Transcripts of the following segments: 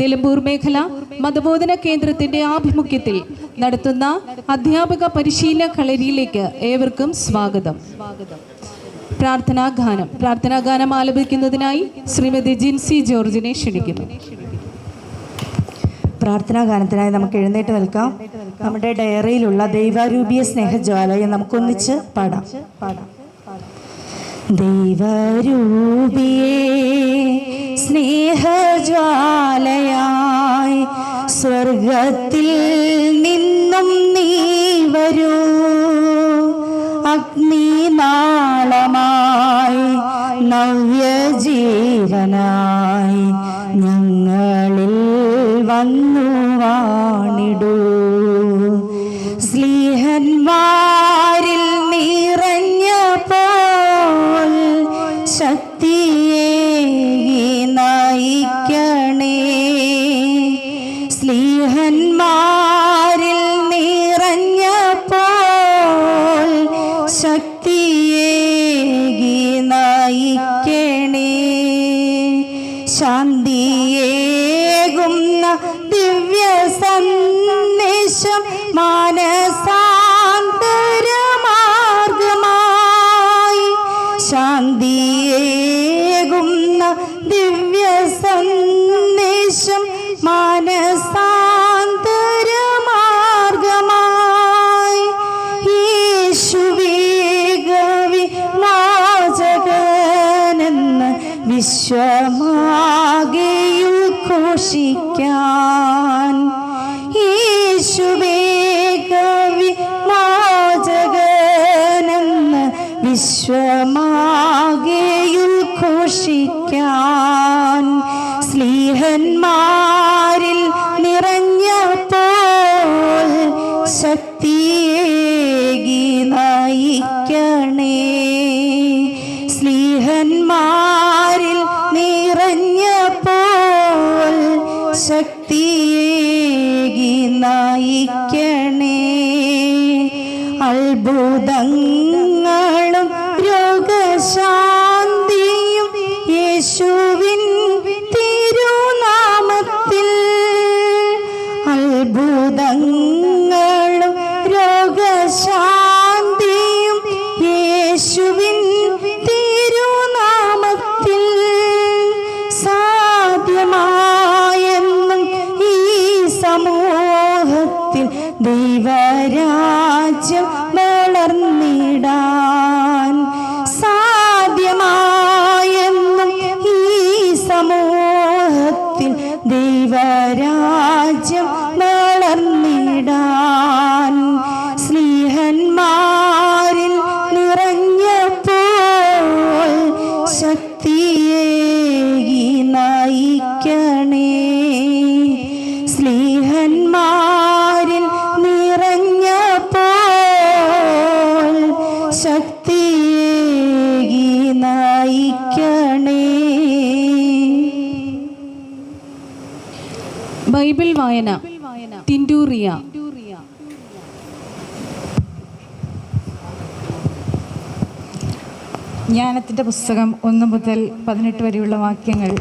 നിലമ്പൂർ മേഖല മതബോധന കേന്ദ്രത്തിന്റെ ആഭിമുഖ്യത്തിൽ നടത്തുന്ന അധ്യാപക പരിശീലന കളരിയിലേക്ക് ഏവർക്കും സ്വാഗതം. പ്രാർത്ഥനാഗാനം ആലപിക്കുന്നതിനായി ശ്രീമതി ജിൻസി ജോർജിനെ ക്ഷണിക്കുന്നു. പ്രാർത്ഥനാഗാനത്തിനായി നമുക്ക് എഴുന്നേറ്റ് നിൽക്കാം. നമ്മുടെ ഡയറിയിലുള്ള ദൈവാരൂപിയ സ്നേഹജ്വാലയെ നമുക്കൊന്നിച്ച് പാടാം. ദൈവരൂപിയേ സ്നേഹജ്വാലയായി സ്വർഗത്തിൽ നിന്നും നീ വരൂ. അഗ്നിനാളമായി നവ്യജീവനായി ഞങ്ങളിൽ വന്നു വാണിടൂ. സ്ലീഹന്മാരിൽ നിറഞ്ഞപ്പോൾ ശക്തിയേകി നയിക്കണേ. സ്ലീഹന്മാരിൽ നിറഞ്ഞപ്പോൾ ശക്തിയേകി നയിക്കണേ. ശാന്തിയേകുന്ന ദിവ്യ സന്ദേശം മാനസാന്തരമാർഗമായി. ശാന്തിയേകുന്ന ദിവ്യ സന്ദേശം മാനസാന്തരമാർഗമായി. യേശുവേ വിമോചകനെന്ന് വിശ്വമാകെയും ഘോഷിക്കാൻ. യേശുവേ വിമോചകനെന്ന് വിശ്വമാകെയും ഘോഷിക്കാൻ. സ്ലീഹന്മാരിൽ നിറഞ്ഞപ്പോൾ ശക്തിയേകി നയിക്കണേ. സ്ലീഹന്മാരിൽ നിറഞ്ഞപ്പോൾ ശക്തിയേകി നയിക്കണേ. അത്ഭുതങ്ങളും രോഗശാന്തിയും യേശുവിൻ തിരുനാമത്തിൽ. അത്ഭുതങ്ങളും രോഗശാന്തിയും യേശുവിൻ തിരുനാമത്തിൽ. സാധ്യമായെന്നും ഈ സമൂഹത്തിൽ ദൈവരാജ്യം വളർന്നിടാൻ. സാധ്യമായെന്നും ഈ സമൂഹത്തിൽ ദൈവരാജ്യം വളർന്നിടാൻ. സ്നേഹന്മാരിൽ നിറഞ്ഞപ്പോൾ ശക്തിയേകി നയിക്കണേ. സ്നേഹന്മാരിൽ നിറഞ്ഞപ്പോൾ ശക്തിയേകി നയിക്കണേ. ബൈബിൾ വായന തിൻഡൂറിയ. ജ്ഞാനത്തിൻ്റെ പുസ്തകം 1 മുതൽ 18 വരെയുള്ള വാക്യങ്ങൾ.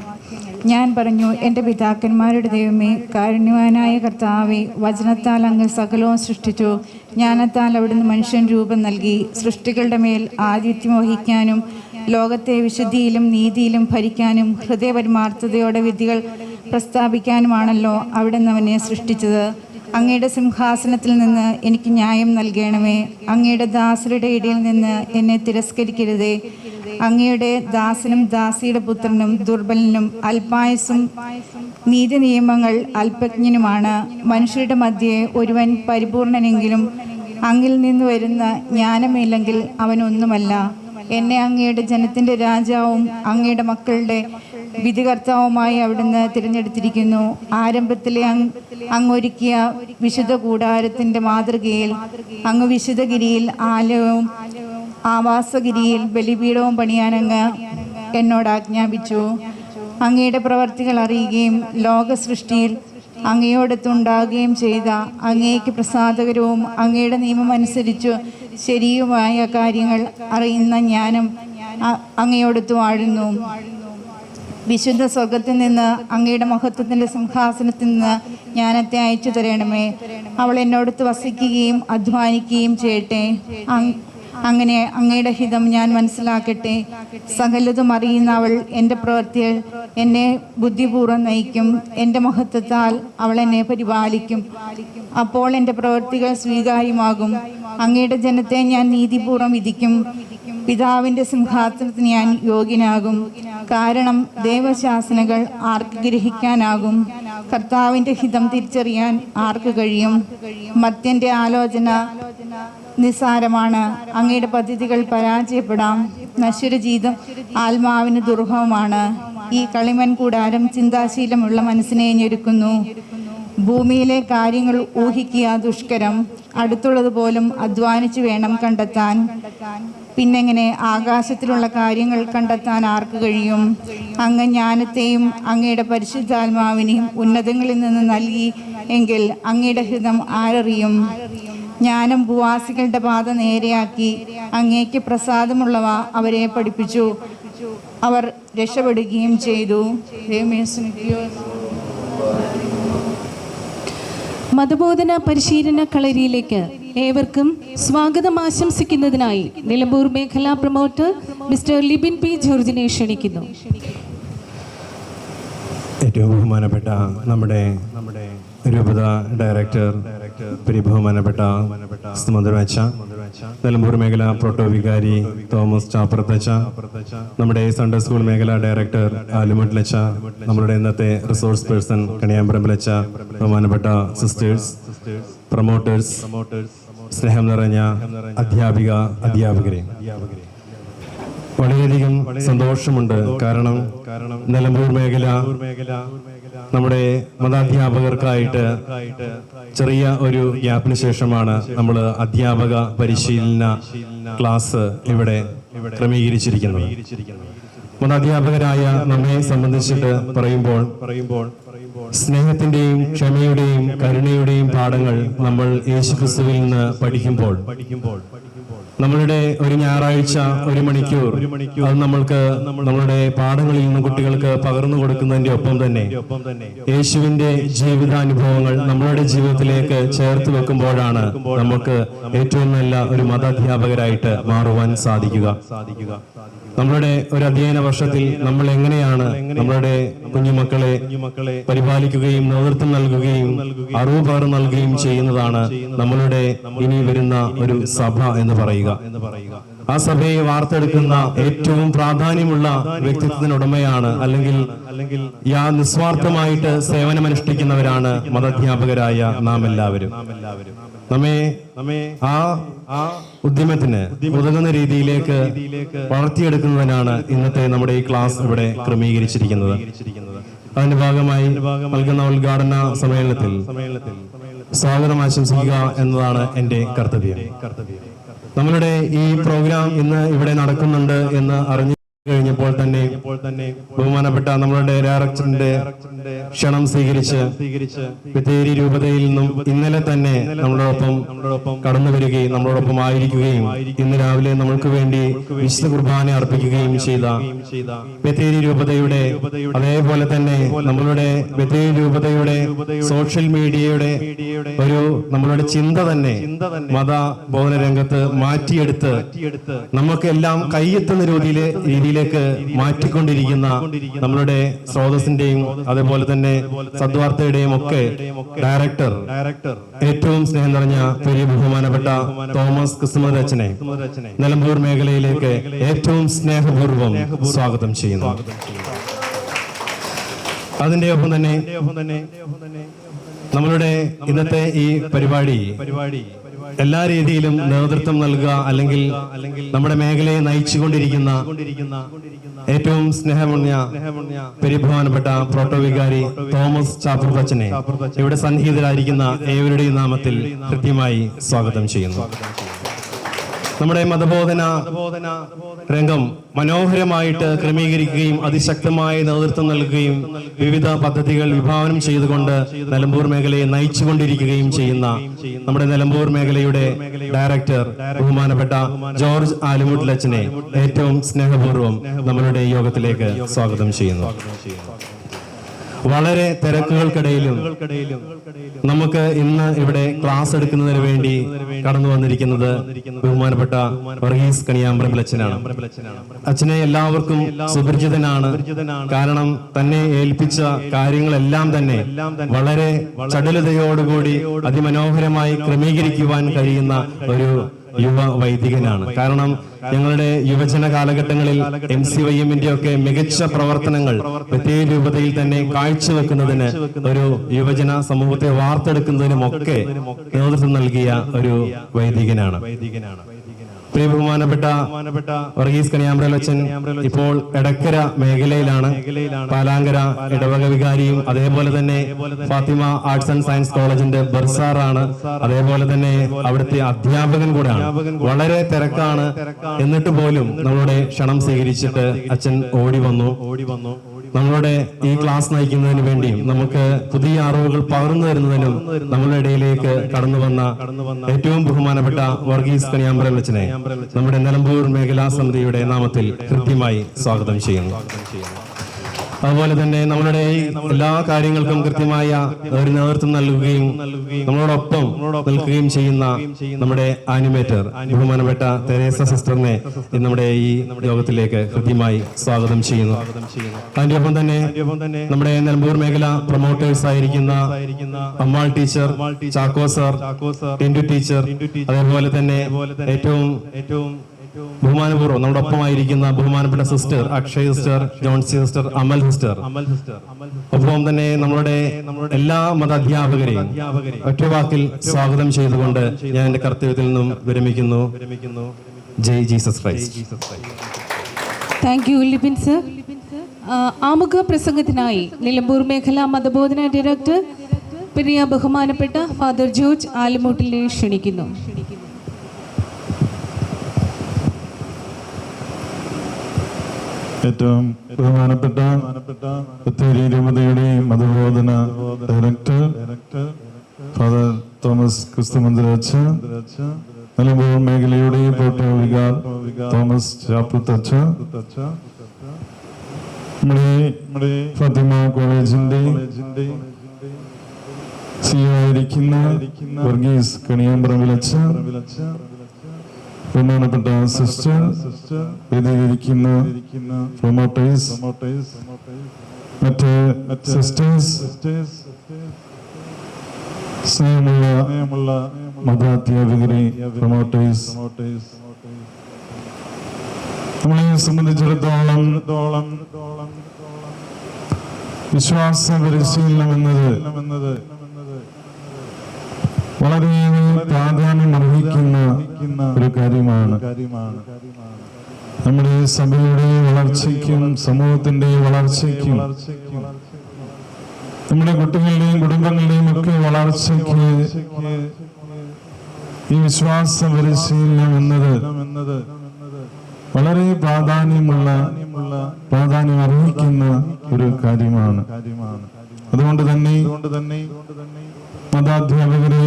ഞാൻ പറഞ്ഞു, എൻ്റെ പിതാക്കന്മാരുടെ ദൈവമേ, കാരുണ്യവാനായ കർത്താവേ, വചനത്താൽ അങ്ങ് സകലവും സൃഷ്ടിച്ചു. ജ്ഞാനത്താൽ അവിടുന്ന് മനുഷ്യൻ രൂപം നൽകി. സൃഷ്ടികളുടെ മേൽ ആധിപത്യം വഹിക്കാനും ലോകത്തെ വിശുദ്ധിയിലും നീതിയിലും ഭരിക്കാനും ഹൃദയപരമാർത്ഥതയോടെ വിധികൾ പ്രസ്താവിക്കാനുമാണല്ലോ അവിടുന്ന് അവനെ സൃഷ്ടിച്ചത്. അങ്ങയുടെ സിംഹാസനത്തിൽ നിന്ന് എനിക്ക് ന്യായം നൽകണമേ. അങ്ങയുടെ ദാസരുടെ ഇടയിൽ നിന്ന് എന്നെ തിരസ്കരിക്കരുതേ. അങ്ങയുടെ ദാസനും ദാസിയുടെ പുത്രനും ദുർബലനും അല്പായുസും നീതി നിയമങ്ങൾ അല്പജ്ഞനുമാണ്. മനുഷ്യരുടെ മധ്യേ ഒരുവൻ പരിപൂർണനെങ്കിലും അങ്ങിൽ നിന്ന് വരുന്ന ജ്ഞാനമില്ലെങ്കിൽ അവനൊന്നുമല്ല. എന്നെ അങ്ങയുടെ ജനത്തിൻ്റെ രാജാവും അങ്ങയുടെ മക്കളുടെ വിധികർത്താവുമായി അവിടുന്ന് തിരഞ്ഞെടുത്തിരിക്കുന്നു. ആരംഭത്തിലെ അങ്ങൊരുക്കിയ വിശുദ്ധ കൂടാരത്തിൻ്റെ മാതൃകയിൽ അങ്ങ് വിശുദ്ധഗിരിയിൽ ആലയവും ആവാസഗിരിയിൽ ബലിപീഠവും പണിയാനങ്ങ് എന്നോട് ആജ്ഞാപിച്ചു. അങ്ങയുടെ പ്രവർത്തികൾ അറിയുകയും ലോക സൃഷ്ടിയിൽ അങ്ങയോടൊത്തുണ്ടാകുകയും ചെയ്ത അങ്ങേക്ക് പ്രസാദകരവും അങ്ങയുടെ നിയമമനുസരിച്ചു ശരിയുമായ കാര്യങ്ങൾ അറിയുന്ന ജ്ഞാനം അങ്ങയോടൊത്തു വാഴുന്നു. വിശുദ്ധ സ്വർഗത്തിൽ നിന്ന് അങ്ങയുടെ മഹത്വത്തിൻ്റെ സിംഹാസനത്തിൽ നിന്ന് ജ്ഞാനത്തെ അയച്ചു തരണമേ. അവൾ എന്നോടത്ത് വസിക്കുകയും അധ്വാനിക്കുകയും ചെയ്യട്ടെ. അങ്ങനെ അങ്ങയുടെ ഹിതം ഞാൻ മനസ്സിലാക്കട്ടെ. സകലതും അറിയുന്ന അവൾ എൻ്റെ പ്രവൃത്തികൾ എന്നെ ബുദ്ധിപൂർവ്വം നയിക്കും. എൻ്റെ മഹത്വത്താൽ അവൾ എന്നെ പരിപാലിക്കും. അപ്പോൾ എൻ്റെ പ്രവൃത്തികൾ സ്വീകാര്യമാകും. അങ്ങയുടെ ജനത്തെ ഞാൻ നീതിപൂർവ്വം വിധിക്കും. പിതാവിൻ്റെ സിംഹാസനത്തിന് ഞാൻ യോഗ്യനാകും. കാരണം ദൈവശാസനകൾ ആർക്ക് ഗ്രഹിക്കാനാകും? കർത്താവിൻ്റെ ഹിതം തിരിച്ചറിയാൻ ആർക്ക് കഴിയും? മർത്യൻ്റെ ആലോചന നിസ്സാരമാണ്. അങ്ങയുടെ പദ്ധതികൾ പരാജയപ്പെടാം. നശ്വരജീവിതം ആത്മാവിന് ദുർഹമാണ്. ഈ കളിമൺ കൂടാരം ചിന്താശീലമുള്ള മനസ്സിനെ ഞെരുക്കുന്നു. ഭൂമിയിലെ കാര്യങ്ങൾ ഊഹിക്കുക ദുഷ്കരം. അടുത്തുള്ളതുപോലും അധ്വാനിച്ചു വേണം കണ്ടെത്താൻ. പിന്നെങ്ങനെ ആകാശത്തിലുള്ള കാര്യങ്ങൾ കണ്ടെത്താൻ ആർക്ക് കഴിയും? അങ്ങ് ജ്ഞാനത്തെയും അങ്ങയുടെ പരിശുദ്ധാത്മാവിനെയും ഉന്നതങ്ങളിൽ നിന്ന് നൽകി എങ്കിൽ അങ്ങയുടെ ഹിതം ആരറിയും? ജ്ഞാനം ഭൂവാസികളുടെ പാത നേരെയാക്കി. അങ്ങേക്ക് പ്രസാദമുള്ളവ അവരെ പഠിപ്പിച്ചു. അവർ രക്ഷപ്പെടുകയും ചെയ്തു. മതബോധന പരിശീലന കളരിയിലേക്ക് ഏവർക്കും സ്വാഗതം ആശംസിക്കുന്നതിനായി നിലമ്പൂർ മേഖലാ പ്രൊമോട്ടർ മിസ്റ്റർ ലിബിൻ പി ജോർജിനെ ക്ഷണിക്കുന്നു. ഏറ്റവും ബഹുമാനപ്പെട്ട നമ്മുടെ രൂപത ഡയറക്ടർ, ബഹുമാനപ്പെട്ട സുമന്ത്രവച്ച, നിലമ്പൂർ മേഖല പ്രോട്ടോ വികാരി തോമസ് ചാപ്പറത്തച്ച, നമ്മുടെ സൺഡേ സ്കൂൾ മേഖല ഡയറക്ടർ ആലുമട്ടിലച്ച, നമ്മുടെ ഇന്നത്തെ റിസോഴ്സ് പേഴ്സൺ കണിയാമ്പറമ്പിലച്ച, ബഹുമാനപ്പെട്ട സിസ്റ്റേഴ്സ്, പ്രൊമോട്ടേഴ്സ്, സ്നേഹം നിറഞ്ഞ അധ്യാപകരെ, വളരെയധികം സന്തോഷമുണ്ട്. കാരണം നിലമ്പൂർ മേഖല നമ്മുടെ മതാധ്യാപകർക്കായിട്ട് ചെറിയ ഒരു ഗ്യാപ്പിന് ശേഷമാണ് നമ്മൾ അധ്യാപക പരിശീലന ക്ലാസ് ഇവിടെ ക്രമീകരിച്ചിരിക്കുന്നത്. മതാധ്യാപകരായ നമ്മെ സംബന്ധിച്ചിട്ട് പറയുമ്പോൾ സ്നേഹത്തിന്റെയും ക്ഷമയുടെയും കരുണയുടെയും പാഠങ്ങൾ നമ്മൾ യേശുക്രിസ്തുവിൽ നിന്ന് പഠിക്കുമ്പോൾ നമ്മളുടെ ഒരു ഞായറാഴ്ച ഒരു മണിക്കൂർ അത് നമ്മൾക്ക് നമ്മളുടെ പാഠങ്ങളിൽ നിന്ന് കുട്ടികൾക്ക് പകർന്നു കൊടുക്കുന്നതിന്റെ ഒപ്പം തന്നെ യേശുവിന്റെ ജീവിതാനുഭവങ്ങൾ നമ്മളുടെ ജീവിതത്തിലേക്ക് ചേർത്ത് വെക്കുമ്പോഴാണ് നമുക്ക് ഏറ്റവും നല്ല ഒരു മതാധ്യാപകരായിട്ട് മാറുവാൻ സാധിക്കുക. നമ്മളുടെ ഒരു അധ്യയന വർഷത്തിൽ നമ്മൾ എങ്ങനെയാണ് നമ്മളുടെ കുഞ്ഞുമക്കളെ പരിപാലിക്കുകയും നേതൃത്വം നൽകുകയും അറിവ് പകർന്നു നൽകുകയും ചെയ്യുന്നതാണ് നമ്മളുടെ ഇനി വരുന്ന ഒരു സഭ എന്ന് പറയുക. ആ സഭയെ വാർത്തെടുക്കുന്ന ഏറ്റവും പ്രാധാന്യമുള്ള വ്യക്തിത്വത്തിനുടമയാണ് അല്ലെങ്കിൽ നിസ്വാർത്ഥമായിട്ട് സേവനമനുഷ്ഠിക്കുന്നവരാണ് മതാധ്യാപകരായ നാം എല്ലാവരും. നമ്മെ ആ ഉദ്യമത്തിന് ഉതകുന്ന രീതിയിലേക്ക് വളർത്തിയെടുക്കുന്നതിനാണ് ഇന്നത്തെ നമ്മുടെ ഈ ക്ലാസ് ഇവിടെ ക്രമീകരിച്ചിരിക്കുന്നത്. അതിന്റെ ഭാഗമായി നൽകുന്ന ഉദ്ഘാടന സമ്മേളനത്തിൽ സ്വാഗതം ആശംസിക്കുക എന്നതാണ് എന്റെ കർത്തവ്യം. നമ്മളുടെ ഈ പ്രോഗ്രാം ഇന്ന് ഇവിടെ നടക്കുന്നുണ്ട് എന്ന് അറിഞ്ഞു കഴിഞ്ഞപ്പോൾ തന്നെ ബഹുമാനപ്പെട്ട നമ്മളുടെ ഡയറക്ടറിന്റെ ക്ഷണം സ്വീകരിച്ച് ബത്തേരി രൂപതയിൽ നിന്നും ഇന്നലെ തന്നെ നമ്മളോടൊപ്പം കടന്നു വരികയും നമ്മളോടൊപ്പം ആയിരിക്കുകയും ഇന്ന് രാവിലെ നമ്മൾക്ക് വേണ്ടി വിശുദ്ധ കുർബാന അർപ്പിക്കുകയും ചെയ്ത ബത്തേരി രൂപതയുടെ, അതേപോലെ തന്നെ നമ്മളുടെ ബത്തേരി രൂപതയുടെ സോഷ്യൽ മീഡിയയുടെ ഒരു നമ്മളുടെ ചിന്ത തന്നെ മതബോധന രംഗത്ത് മാറ്റിയെടുത്ത് നമുക്കെല്ലാം കൈയെത്തുന്ന രീതിയിലേക്ക് മാറ്റിക്കൊണ്ടിരിക്കുന്ന നമ്മളുടെ സ്രോതസ്സിന്റെയും അതേപോലെ തന്നെ സദ്വാർത്തയുടെയും ഒക്കെ ഡയറക്ടർ, ഏറ്റവും സ്നേഹം നിറഞ്ഞ പെരിയ ബഹുമാനപ്പെട്ട തോമസ് ക്രിസ്തുമതച്ചനെ നിലമ്പൂർ മേഖലയിലേക്ക് ഏറ്റവും സ്നേഹപൂർവ്വം സ്വാഗതം ചെയ്യുന്നു. അതിന്റെ ഒപ്പം തന്നെ നമ്മളുടെ ഇന്നത്തെ ഈ പരിപാടി എല്ലാ രീതിയിലും നേതൃത്വം നൽകുക അല്ലെങ്കിൽ നമ്മുടെ മേഖലയെ നയിച്ചുകൊണ്ടിരിക്കുന്ന ഏറ്റവും സ്നേഹമുള്ള പരിബഹുമാനപ്പെട്ട പ്രോട്ടോ വികാരി തോമസ് ചാപ്പറത്തച്ചനെ ഇവിടെ സന്നിഹിതരായിരിക്കുന്ന ഏവരുടെയും നാമത്തിൽ കൃത്യമായി സ്വാഗതം ചെയ്യുന്നു. നമ്മുടെ മതബോധന രംഗം മനോഹരമായിട്ട് ക്രമീകരിക്കുകയും അതിശക്തമായ നേതൃത്വം നൽകുകയും വിവിധ പദ്ധതികൾ വിഭാവനം ചെയ്തുകൊണ്ട് നിലമ്പൂർ മേഖലയെ നയിച്ചുകൊണ്ടിരിക്കുകയും ചെയ്യുന്ന നമ്മുടെ നിലമ്പൂർ മേഖലയുടെ ഡയറക്ടർ ബഹുമാനപ്പെട്ട ജോർജ് ആലുമുട്ടിലച്ചനെ ഏറ്റവും സ്നേഹപൂർവ്വം നമ്മളുടെ യോഗത്തിലേക്ക് സ്വാഗതം ചെയ്യുന്നു. വളരെ തിരക്കുകൾക്കിടയിലും നമുക്ക് ഇന്ന് ഇവിടെ ക്ലാസ് എടുക്കുന്നതിന് വേണ്ടി കടന്നു വന്നിരിക്കുന്നത് ബഹുമാനപ്പെട്ട വർഗീസ് കണിയാമ്പറമ്പിൽ അച്ഛനാണ്. അച്ഛനെ എല്ലാവർക്കും സുപരിചിതനാണ്. കാരണം തന്നെ ഏൽപ്പിച്ച കാര്യങ്ങളെല്ലാം തന്നെ വളരെ ചടുലതയോടുകൂടി അതിമനോഹരമായി ക്രമീകരിക്കുവാൻ കഴിയുന്ന ഒരു യുവ വൈദികനാണ്. കാരണം ഞങ്ങളുടെ യുവജന കാലഘട്ടങ്ങളിൽ MCYM-ന്റെ ഒക്കെ മികച്ച പ്രവർത്തനങ്ങൾ പ്രത്യേക രൂപതയിൽ തന്നെ കാഴ്ചവെക്കുന്നതിന് ഒരു യുവജന സമൂഹത്തെ വാർത്തെടുക്കുന്നതിനുമൊക്കെ നേതൃത്വം നൽകിയ ഒരു വൈദികനാണ്. പ്രിയ ബഹുമാനപ്പെട്ട വർഗീസ് കണിയാമ്പറമ്പിൽ അച്ഛൻ ഇപ്പോൾ എടക്കര മേഖലയിലാണ്. പാലാങ്കര ഇടവക വികാരിയും അതേപോലെ തന്നെ ഫാത്തിമ ആർട്സ് ആൻഡ് സയൻസ് കോളേജിന്റെ ബർസാറാണ്. അതേപോലെ തന്നെ അവിടുത്തെ അധ്യാപകൻ കൂടെയാണ്. വളരെ തിരക്കാണ്. എന്നിട്ട് പോലും നമ്മളുടെ ക്ഷണം സ്വീകരിച്ചിട്ട് അച്ഛൻ ഓടി വന്നു. നമ്മളുടെ ഈ ക്ലാസ് നയിക്കുന്നതിന് വേണ്ടിയും നമുക്ക് പുതിയ അറിവുകൾ പകർന്നു തരുന്നതിനും നമ്മളുടെ ഇടയിലേക്ക് കടന്നു വന്ന ഏറ്റവും ബഹുമാനപ്പെട്ട വർഗീസ് കണിയാമ്പറമ്പിൽ അച്ഛനെ നമ്മുടെ നിലമ്പൂർ മേഖലാ സമിതിയുടെ നാമത്തിൽ കൃത്യമായി സ്വാഗതം ചെയ്യുന്നു. അതുപോലെ തന്നെ നമ്മളുടെ എല്ലാ കാര്യങ്ങൾക്കും കൃത്യമായ ഒരു നേതൃത്വം നൽകുകയും നമ്മളോടൊപ്പം നിൽക്കുകയും ചെയ്യുന്ന നമ്മുടെ ആനിമേറ്റർ ബഹുമാനപ്പെട്ട തെരേസ സിസ്റ്ററിനെ നമ്മുടെ ഈ യോഗത്തിലേക്ക് കൃത്യമായി സ്വാഗതം ചെയ്യുന്നു. അതിന്റെ ഒപ്പം തന്നെ നമ്മുടെ നിലമ്പൂർ മേഖല പ്രൊമോട്ടേഴ്സ് ആയിരിക്കുന്ന Ammal teacher, Chacko sir, Tindu teacher, അതേപോലെ തന്നെ ഏറ്റവും ബഹുമാനപൂർവ്വം നമ്മുടെ ഒപ്പമായിരിക്കുന്ന ബഹുമാനപ്പെട്ട sister Akshay sister, Jonsy sister, Amal sister, ഒപ്പം തന്നെ നമ്മളുടെ എല്ലാ മതാധ്യാപകരെയും ഒറ്റവാക്കിൽ സ്വാഗതം ചെയ്തുകൊണ്ട് ഞാൻ എന്റെ കർത്തവ്യത്തിൽ നിന്നും വിരമിക്കുന്നു. ജയ് Jesus Christ. Thank you Libin sir. ആമുഖ പ്രസംഗത്തിനായി നിലമ്പൂർ മേഖലാ മതബോധന ഡയറക്ടർ പ്രിയ ബഹുമാനപ്പെട്ട ഫാദർ ജോർജ് ആലുമൂട്ടിലെ ക്ഷണിക്കുന്നു. ഏറ്റവും ബഹുമാനപ്പെട്ട ബത്തേരി രൂപതയുടെ മതബോധന ഡയറക്ടർ ഫാദർ തോമസ് ക്രിസ്തുമന്ദിരച്ച, നിലമ്പൂർ മേഖലയുടെ പ്രോട്ടോവികാർ തോമസ് ചാപ്പുത്തച്ച, നമ്മുടെ ഫാത്തിമ കോളേജിന്റെ CEO ആയിരിക്കുന്ന വർഗീസ് കണിയാമ്പറമ്പിലച്ച, ബഹുമാനപ്പെട്ട സിസ്റ്റർ, വേദിയിലിരിക്കുന്ന പ്രൊമോട്ടേഴ്സ്, മറ്റ് സിസ്റ്റേഴ്സ്, സ്നേഹമുള്ള മതാധ്യാപകരെ, പ്രൊമോട്ടേഴ്സ്, നമ്മളെ സംബന്ധിച്ചിടത്തോളം വിശ്വാസ പരിശീലനം എന്നത് വളരെയേറെ പ്രാധാന്യം അർഹിക്കുന്ന ഒരു കാര്യമാണ്. നമ്മുടെ സഭയുടെ വളർച്ചയ്ക്കും സമൂഹത്തിന്റെ വളർച്ചയ്ക്കും നമ്മുടെ കുട്ടികളുടെയും കുടുംബങ്ങളുടെയും ഒക്കെ വളർച്ചയ്ക്ക് ഈ വിശ്വാസ പരിശീലനം എന്നത് വളരെ പ്രാധാന്യം അർഹിക്കുന്ന ഒരു കാര്യമാണ്. അതുകൊണ്ട് തന്നെ മതാധ്യാപകരെ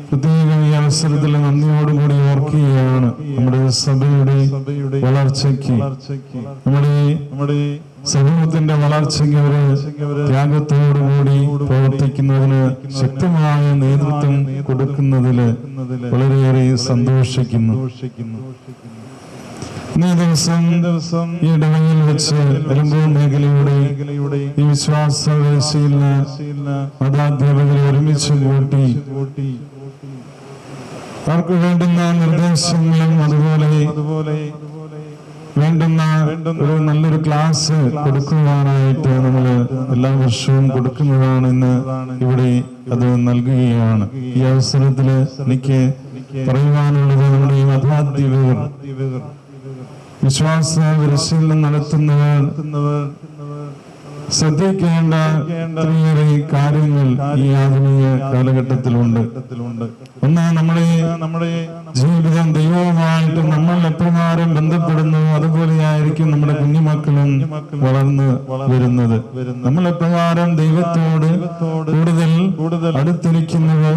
പ്രത്യേക ഈ അവസരത്തിൽ നന്ദിയോടുകൂടി ഓർക്കുകയാണ്. നമ്മുടെ സഭയുടെ വളർച്ചയ്ക്ക്, നമ്മുടെ സമൂഹത്തിന്റെ വളർച്ചയ്ക്ക് അവര് ത്യാഗത്തോടുകൂടി പ്രവർത്തിക്കുന്നതിന് ശക്തമായ നേതൃത്വം കൊടുക്കുന്നതില് വളരെയേറെ സന്തോഷിക്കുന്നു. ഇന്നേ ദിവസം ഈ ഇടവകയിൽ വെച്ച് നിലമ്പൂർ മേഖലയുടെ ഈ വിശ്വാസ പരിശീലന മതാധ്യാപകരെ ഒരുമിച്ച് കൂട്ടി അവർക്ക് വേണ്ടുന്ന നിർദ്ദേശങ്ങളും അതുപോലെ വേണ്ടുന്ന ഒരു നല്ലൊരു ക്ലാസ് കൊടുക്കുവാനായിട്ട് നമ്മൾ എല്ലാ വർഷവും കൊടുക്കുന്നതാണെന്ന് ഇവിടെ അത് നൽകുകയാണ്. ഈ അവസരത്തില് എനിക്ക് പറയുവാനുള്ളത്, നമ്മുടെ ഈ മതാധ്യാപകർ, വിശ്വാസ പരിശീലനം നടത്തുന്നവർ ശ്രദ്ധിക്കേണ്ട ഒത്തിരിയേറെ കാര്യങ്ങൾ ഈ ആധുനിക കാലഘട്ടത്തിലുണ്ട്. ഒന്ന്, നമ്മുടെ ജീവിതം ദൈവവുമായിട്ട് നമ്മൾ എപ്രകാരം ബന്ധപ്പെടുന്നു അതുപോലെയായിരിക്കും നമ്മുടെ കുഞ്ഞുമക്കളും വളർന്നു വരുന്നത്. നമ്മൾ എപ്രകാരം ദൈവത്തോട് കൂടുതൽ അടുത്തിരിക്കുന്നുവോ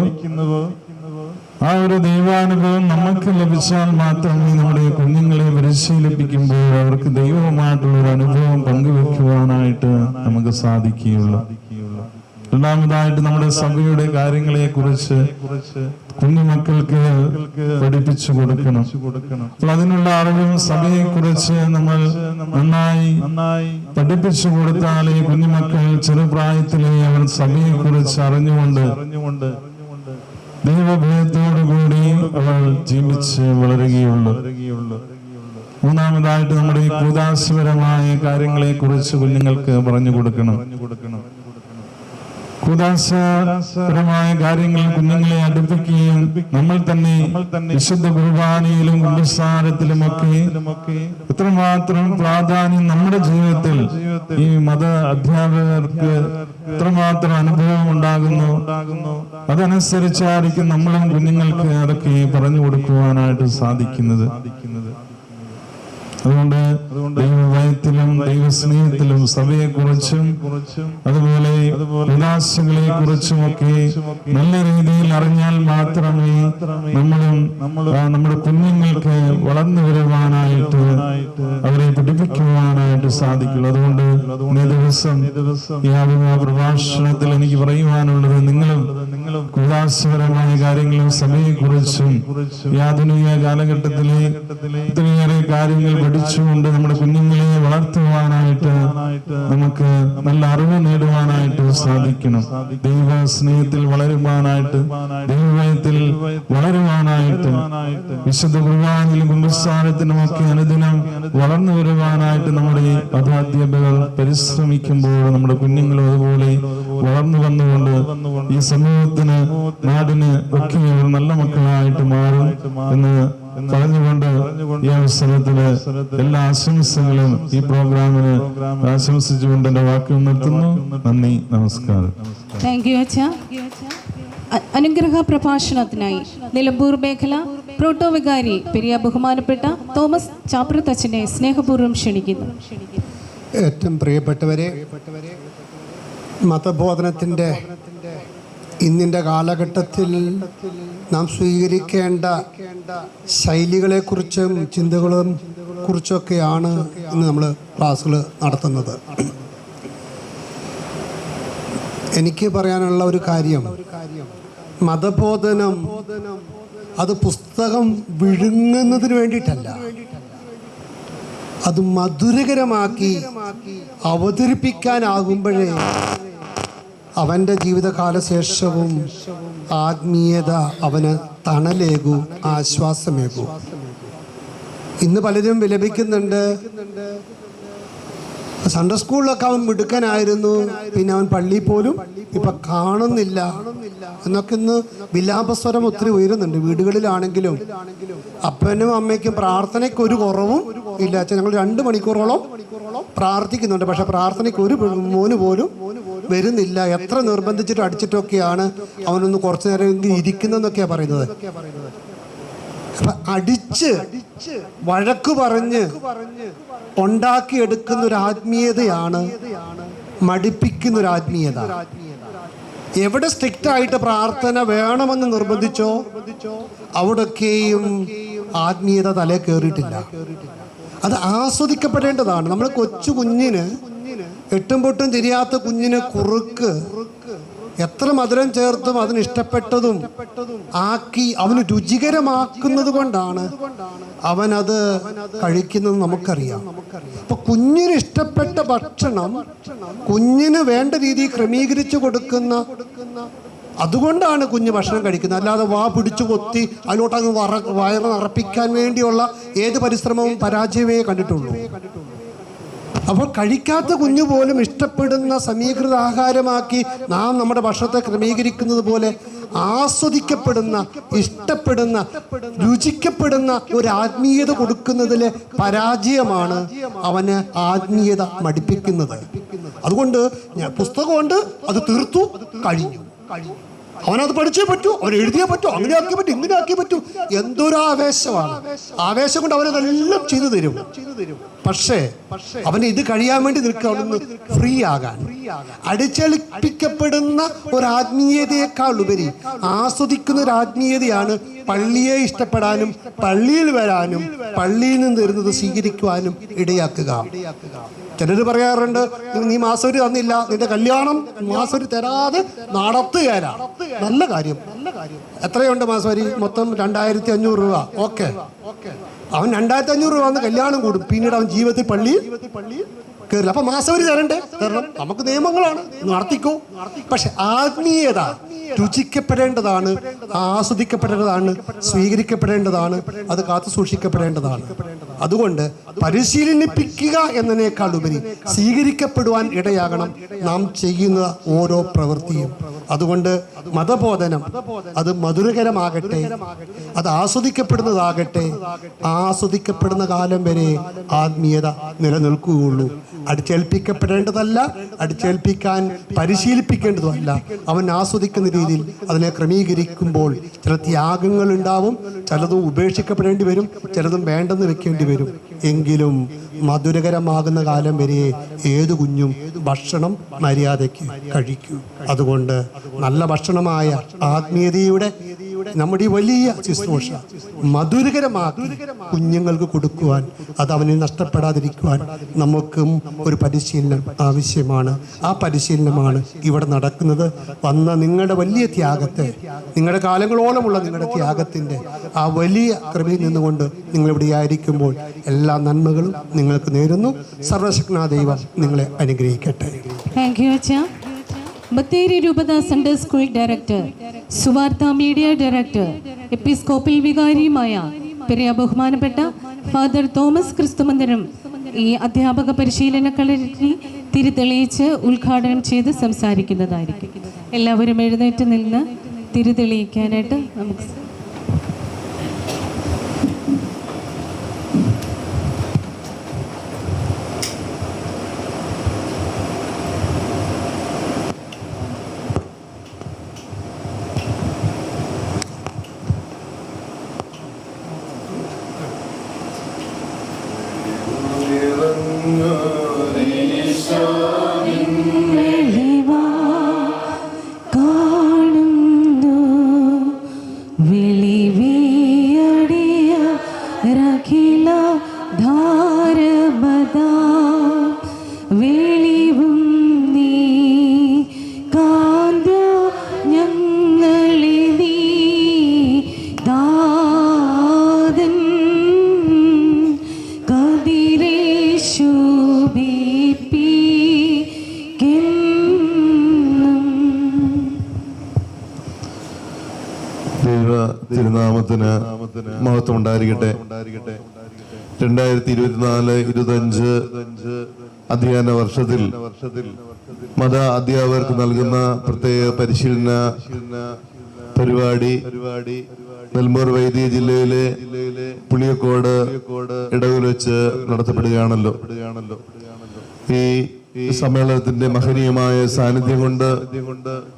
ആ ഒരു ദൈവാനുഭവം നമുക്ക് ലഭിച്ചാൽ മാത്രമേ നമ്മുടെ കുഞ്ഞുങ്ങളെ പരിശീലിപ്പിക്കുമ്പോൾ അവർക്ക് ദൈവവുമായിട്ടുള്ള ഒരു അനുഭവം പങ്കുവെക്കുവാനായിട്ട് നമുക്ക് സാധിക്കുകയുള്ളൂ. രണ്ടാമതായിട്ട് നമ്മുടെ സഭയുടെ കാര്യങ്ങളെ കുറിച്ച് കുഞ്ഞുമക്കൾക്ക് പഠിപ്പിച്ചു കൊടുക്കണം. അപ്പോൾ അതിനുള്ള അറിവും സഭയെ കുറിച്ച് നമ്മൾ നന്നായി പഠിപ്പിച്ചു കൊടുത്താൽ ഈ കുഞ്ഞുമക്കൾ ചെറുപ്രായത്തിലെ അവർ സഭയെ കുറിച്ച് അറിഞ്ഞുകൊണ്ട് ദൈവഭയത്തോടുകൂടി അവൾ ജീവിച്ച് വളരുകയുള്ളൂ. മൂന്നാമതായിട്ട് നമ്മുടെ ഈ കൂദാശപരമായ കാര്യങ്ങളെ കുറിച്ച് കുഞ്ഞുങ്ങൾക്ക് പറഞ്ഞു കൊടുക്കണം. കൂദാശപരമായ കാര്യങ്ങളിൽ കുഞ്ഞുങ്ങളെ അടുപ്പിക്കുകയും നമ്മൾ തന്നെ വിശുദ്ധ കുർബാനയിലും കുമ്പസാരത്തിലുമൊക്കെ എത്രമാത്രം പ്രാധാന്യം നമ്മുടെ ജീവിതത്തിൽ ഈ മത അധ്യാപകർക്ക് എത്രമാത്രം അനുഭവം ഉണ്ടാകുന്നു അതനുസരിച്ചായിരിക്കും നമ്മളും കുഞ്ഞുങ്ങൾക്ക് അതൊക്കെ പറഞ്ഞു കൊടുക്കുവാനായിട്ട് സാധിക്കുന്നത്. അതുകൊണ്ട് ദൈവഭയത്തിലും ദൈവസ്നേഹത്തിലും സഭയെക്കുറിച്ചും അതുപോലെ വിലാസങ്ങളെ കുറിച്ചുമൊക്കെ നല്ല രീതിയിൽ അറിഞ്ഞാൽ മാത്രമേ നമ്മളും നമ്മുടെ കുഞ്ഞുങ്ങൾക്ക് വളർന്നു വരുവാനായിട്ട് അവരെ പഠിപ്പിക്കുവാനായിട്ട് സാധിക്കുള്ളൂ. അതുകൊണ്ട് ഇന്നേ ദിവസം ഈ ആത്മീയ പ്രഭാഷണത്തിൽ എനിക്ക് പറയുവാനുള്ളത്, നിങ്ങളും വിലാസപരമായ കാര്യങ്ങളും സഭയെക്കുറിച്ചും ഈ ആധുനിക കാലഘട്ടത്തിലെ ഒത്തിരിയേറെ കാര്യങ്ങൾ പഠിച്ചുകൊണ്ട് നമ്മുടെ കുഞ്ഞുങ്ങളെ വളർത്തുവാനായിട്ട് നമുക്ക് നല്ല അറിവ് നേടുവാനായിട്ട് സാധിക്കണം. ദൈവ സ്നേഹത്തിൽ വളരുവാനായിട്ട്, ദൈവഭയത്തിൽ വളരുവാനായിട്ട്, വിശുദ്ധ കുർബാനയിലും കുമ്പസാരത്തിനും ഒക്കെ അനുദിനം വളർന്നു വരുവാനായിട്ട് നമ്മുടെ അധ്യാപകർ പരിശ്രമിക്കുമ്പോൾ നമ്മുടെ കുഞ്ഞുങ്ങളും അതുപോലെ വളർന്നു വന്നുകൊണ്ട് ഈ സമൂഹത്തിന്, നാടിന് ഒക്കെ നല്ല മക്കളായിട്ട് മാറും എന്ന് പറഞ്ഞുകൊണ്ട് ഈ അവസരത്തില് എല്ലാ ആശംസകളും ഈ പ്രോഗ്രാമിന് ആശംസിച്ചുകൊണ്ട് എന്റെ വാക്കുകൾ നിർത്തുന്നു. നന്ദി, നമസ്കാരം. താങ്ക് യു അച്ഛ. അനുഗ്രഹ പ്രഭാഷണത്തിനായി നിലമ്പൂർ മേഖല പ്രോട്ടോ വികാരി പെരിയ ബഹുമാനപ്പെട്ട തോമസ് ചാപ്രത്തച്ഛനെ സ്നേഹപൂർവ്വം ക്ഷണിക്കുന്നു. ഏറ്റവും പ്രിയപ്പെട്ടവരെ, മതബോധനത്തിൻ്റെ ഇന്നിൻ്റെ കാലഘട്ടത്തിൽ നാം സ്വീകരിക്കേണ്ട ശൈലികളെക്കുറിച്ചും ചിന്തകളും കുറിച്ചൊക്കെയാണ് ഇന്ന് നമ്മൾ ക്ലാസ്സുകൾ നടത്തുന്നത്. എനിക്ക് പറയാനുള്ള ഒരു കാര്യം, മതബോധനം അത് പുസ്തകം വിഴുങ്ങുന്നതിന് വേണ്ടിയിട്ടല്ല, അത് മധുരകരമാക്കി അവതരിപ്പിക്കാനാകുമ്പോഴേ അവൻ്റെ ജീവിതകാലശേഷവും ആത്മീയത അവന് തണലേകൂ, ആശ്വാസമേകൂ. ഇന്ന് പലരും വിലപിക്കുന്നുണ്ട്, സൺഡേ സ്കൂളിലൊക്കെ അവൻ മിടുക്കനായിരുന്നു, പിന്നെ അവൻ പള്ളിയിൽ പോലും ഇപ്പം കാണുന്നില്ല എന്നൊക്കെ ഇന്ന് വിലാപസ്വരം ഒത്തിരി ഉയരുന്നുണ്ട്. വീടുകളിലാണെങ്കിലും അപ്പനും അമ്മയ്ക്കും പ്രാർത്ഥനയ്ക്ക് ഒരു കുറവും ഇല്ല. ഞങ്ങൾ 2 മണിക്കൂറോളം പ്രാർത്ഥിക്കുന്നുണ്ട്, പക്ഷെ പ്രാർത്ഥനയ്ക്ക് ഒരു മോന് പോലും വരുന്നില്ല. എത്ര നിർബന്ധിച്ചിട്ടും അടിച്ചിട്ടൊക്കെയാണ് അവനൊന്ന് കുറച്ചു നേരം ഇരിക്കുന്നതെന്നൊക്കെയാണ് പറയുന്നത്. അടിച്ച് വഴക്ക് പറഞ്ഞ് ഉണ്ടാക്കിയെടുക്കുന്ന ഒരു ആത്മീയതയാണ് മടിപ്പിക്കുന്ന ഒരു ആത്മീയത. എവിടെ സ്ട്രിക്റ്റ് ആയിട്ട് പ്രാർത്ഥന വേണമെന്ന് നിർബന്ധിച്ചോ അവിടൊക്കെയും ആത്മീയത തലേ കയറിയിട്ടില്ല. അത് ആസ്വദിക്കപ്പെടേണ്ടതാണ്. നമ്മൾ കൊച്ചു കുഞ്ഞിന്, എട്ടും പൊട്ടും തിരിയാത്ത കുഞ്ഞിന് കുറുക്ക് എത്ര മധുരം ചേർത്തും അതിന് ഇഷ്ടപ്പെട്ടതും ആക്കി അവന് രുചികരമാക്കുന്നത് കൊണ്ടാണ് അവനത് കഴിക്കുന്നത് നമുക്കറിയാം. അപ്പൊ കുഞ്ഞിന് ഇഷ്ടപ്പെട്ട ഭക്ഷണം കുഞ്ഞിന് വേണ്ട രീതിയിൽ ക്രമീകരിച്ചു കൊടുക്കുന്ന, അതുകൊണ്ടാണ് കുഞ്ഞ് ഭക്ഷണം കഴിക്കുന്നത്. അല്ലാതെ വാ പിടിച്ചു കൊത്തി അതിലോട്ടങ്ങ് വയറ് നിറപ്പിക്കാൻ വേണ്ടിയുള്ള ഏത് പരിശ്രമവും പരാജയമേ കണ്ടിട്ടുള്ളൂ. അപ്പോൾ കഴിക്കാത്ത കുഞ്ഞു പോലും ഇഷ്ടപ്പെടുന്ന സമീകൃത ആഹാരമാക്കി നാം നമ്മുടെ ഭക്ഷണത്തെ ക്രമീകരിക്കുന്നത് പോലെ ആസ്വദിക്കപ്പെടുന്ന, ഇഷ്ടപ്പെടുന്ന, രുചിക്കപ്പെടുന്ന ഒരു ആത്മീയത കൊടുക്കുന്നതിലെ പരാജയമാണ് അവന് ആത്മീയത മടിപ്പിക്കുന്നത്. അതുകൊണ്ട് ഞാൻ പുസ്തകമുണ്ട്, അത് തീർത്തു, കഴിഞ്ഞു. അവനത് പഠിച്ചേ പറ്റൂ, അവൻ എഴുതിയേ പറ്റൂ, അങ്ങനെ ആക്കി പറ്റൂ, ഇങ്ങനെ ആക്കി പറ്റൂ. എന്തൊരു ആവേശമാണ്! ആവേശം കൊണ്ട് അവനതെല്ലാം ചെയ്തു തരും. പക്ഷേ അവന് ഇത് കഴിയാൻ വേണ്ടി നിൽക്കുക, അവിടുന്ന് ഫ്രീ ആകാൻ. അടിച്ചേൽപ്പിക്കപ്പെടുന്ന ഒരു ആത്മീയതയേക്കാൾ ഉപരി ആസ്വദിക്കുന്ന ഒരു ആത്മീയതയാണ് പള്ളിയെ ഇഷ്ടപ്പെടാനും പള്ളിയിൽ വരാനും പള്ളിയിൽ നിന്ന് തരുന്നത് സ്വീകരിക്കുവാനും ഇടയാക്കുക. ചിലർ പറയാറുണ്ട്, നീ മാസവരി തന്നില്ല, നിന്റെ കല്യാണം മാസവരി തരാതെ നടത്തുകയല്ല. നല്ല കാര്യം. എത്രയുണ്ട് മാസവരി? മൊത്തം 2500 രൂപ. ഓക്കെ, അവൻ 2500 രൂപ വന്ന് കല്യാണം കൂടും, പിന്നീട് അവൻ ജീവിതത്തിൽ പള്ളിയിൽ കയറില്ല. അപ്പൊ മാസവരി തരണ്ടേ? തരണം. നമുക്ക് നിയമങ്ങളാണ്, നടത്തിക്കോ. പക്ഷെ ആത്മീയത രുചിക്കപ്പെടേണ്ടതാണ്, ആസ്വദിക്കപ്പെടേണ്ടതാണ്, സ്വീകരിക്കപ്പെടേണ്ടതാണ്, അത് കാത്തു സൂക്ഷിക്കപ്പെടേണ്ടതാണ്. അതുകൊണ്ട് പരിശീലനിപ്പിക്കുക എന്നതിനേക്കാൾ ഉപരി സ്വീകരിക്കപ്പെടുവാൻ ഇടയാകണം നാം ചെയ്യുന്ന ഓരോ പ്രവൃത്തിയും. അതുകൊണ്ട് മതബോധനം അത് മധുരകരമാകട്ടെ, അത് ആസ്വദിക്കപ്പെടുന്നതാകട്ടെ. ആസ്വദിക്കപ്പെടുന്ന കാലം വരെ ആത്മീയത നിലനിൽക്കുകയുള്ളൂ. അടിച്ചേൽപ്പിക്കപ്പെടേണ്ടതല്ല, അടിച്ചേൽപ്പിക്കാൻ പരിശീലിപ്പിക്കേണ്ടതുമല്ല. അവൻ ആസ്വദിക്കുന്ന രീതിയിൽ അതിനെ ക്രമീകരിക്കുമ്പോൾ ചില ത്യാഗങ്ങൾ ഉണ്ടാവും, ചിലതും ഉപേക്ഷിക്കപ്പെടേണ്ടി വരും, ചിലതും വേണ്ടെന്ന് വെക്കേണ്ടി വരും. എങ്കിലും മധുരകരമാകുന്ന കാലം വരെ ഏതു കുഞ്ഞും ഭക്ഷണം മര്യാദയ്ക്ക് കഴിക്കൂ. അതുകൊണ്ട് നല്ല ഭക്ഷണമായ ആത്മീയതയുടെ നമ്മുടെ ഈ വലിയ ശുശ്രൂഷ മധുരകരമാക്കി കുഞ്ഞുങ്ങൾക്ക് കൊടുക്കുവാൻ, അത് അവനിൽ നഷ്ടപ്പെടാതിരിക്കുവാൻ നമുക്കും ഒരു പരിശീലനം ആവശ്യമാണ്. ആ പരിശീലനമാണ് ഇവിടെ നടക്കുന്നത്. വന്ന നിങ്ങളുടെ വലിയ ത്യാഗത്തെ, നിങ്ങളുടെ കാലങ്ങളോളമുള്ള നിങ്ങളുടെ ത്യാഗത്തിൻ്റെ ആ വലിയ കൃപയിൽ നിന്നുകൊണ്ട് നിങ്ങളിവിടെ ആയിരിക്കുമ്പോൾ എല്ലാ നന്മകളും നിങ്ങൾക്ക് നേരുന്നു. സർവശക്തനായ ദൈവം നിങ്ങളെ അനുഗ്രഹിക്കട്ടെ. താങ്ക് യു അച്ഛാ. ബത്തേരി രൂപത Sunday school director, Suvartha media director, episcopal വികാരിയുമായ പെരിയ ബഹുമാനപ്പെട്ട ഫാദർ തോമസ് ക്രിസ്തുമന്ദിരം ഈ അധ്യാപക പരിശീലന കളരി തിരിതെളിയിച്ച് ഉദ്ഘാടനം ചെയ്ത് സംസാരിക്കുന്നതായിരിക്കും. എല്ലാവരും എഴുന്നേറ്റ് നിന്ന് തിരിതെളിയിക്കാനായിട്ട് നമുക്ക് തിരുനാമത്തിന് മഹത്വം ഉണ്ടായിരിക്കട്ടെ. 2024-25 അധ്യയന വർഷത്തിൽ മത അധ്യാപകർക്ക് നൽകുന്ന പ്രത്യേക പരിശീലന പരിപാടി നെൽമൂർ വൈദിക ജില്ലയിലെ പുളിയക്കോട് ഇടവിൽ വെച്ച് നടത്തപ്പെടുകയാണല്ലോ. ഈ സമ്മേളനത്തിന്റെ മഹനീയമായ സാന്നിധ്യം കൊണ്ട്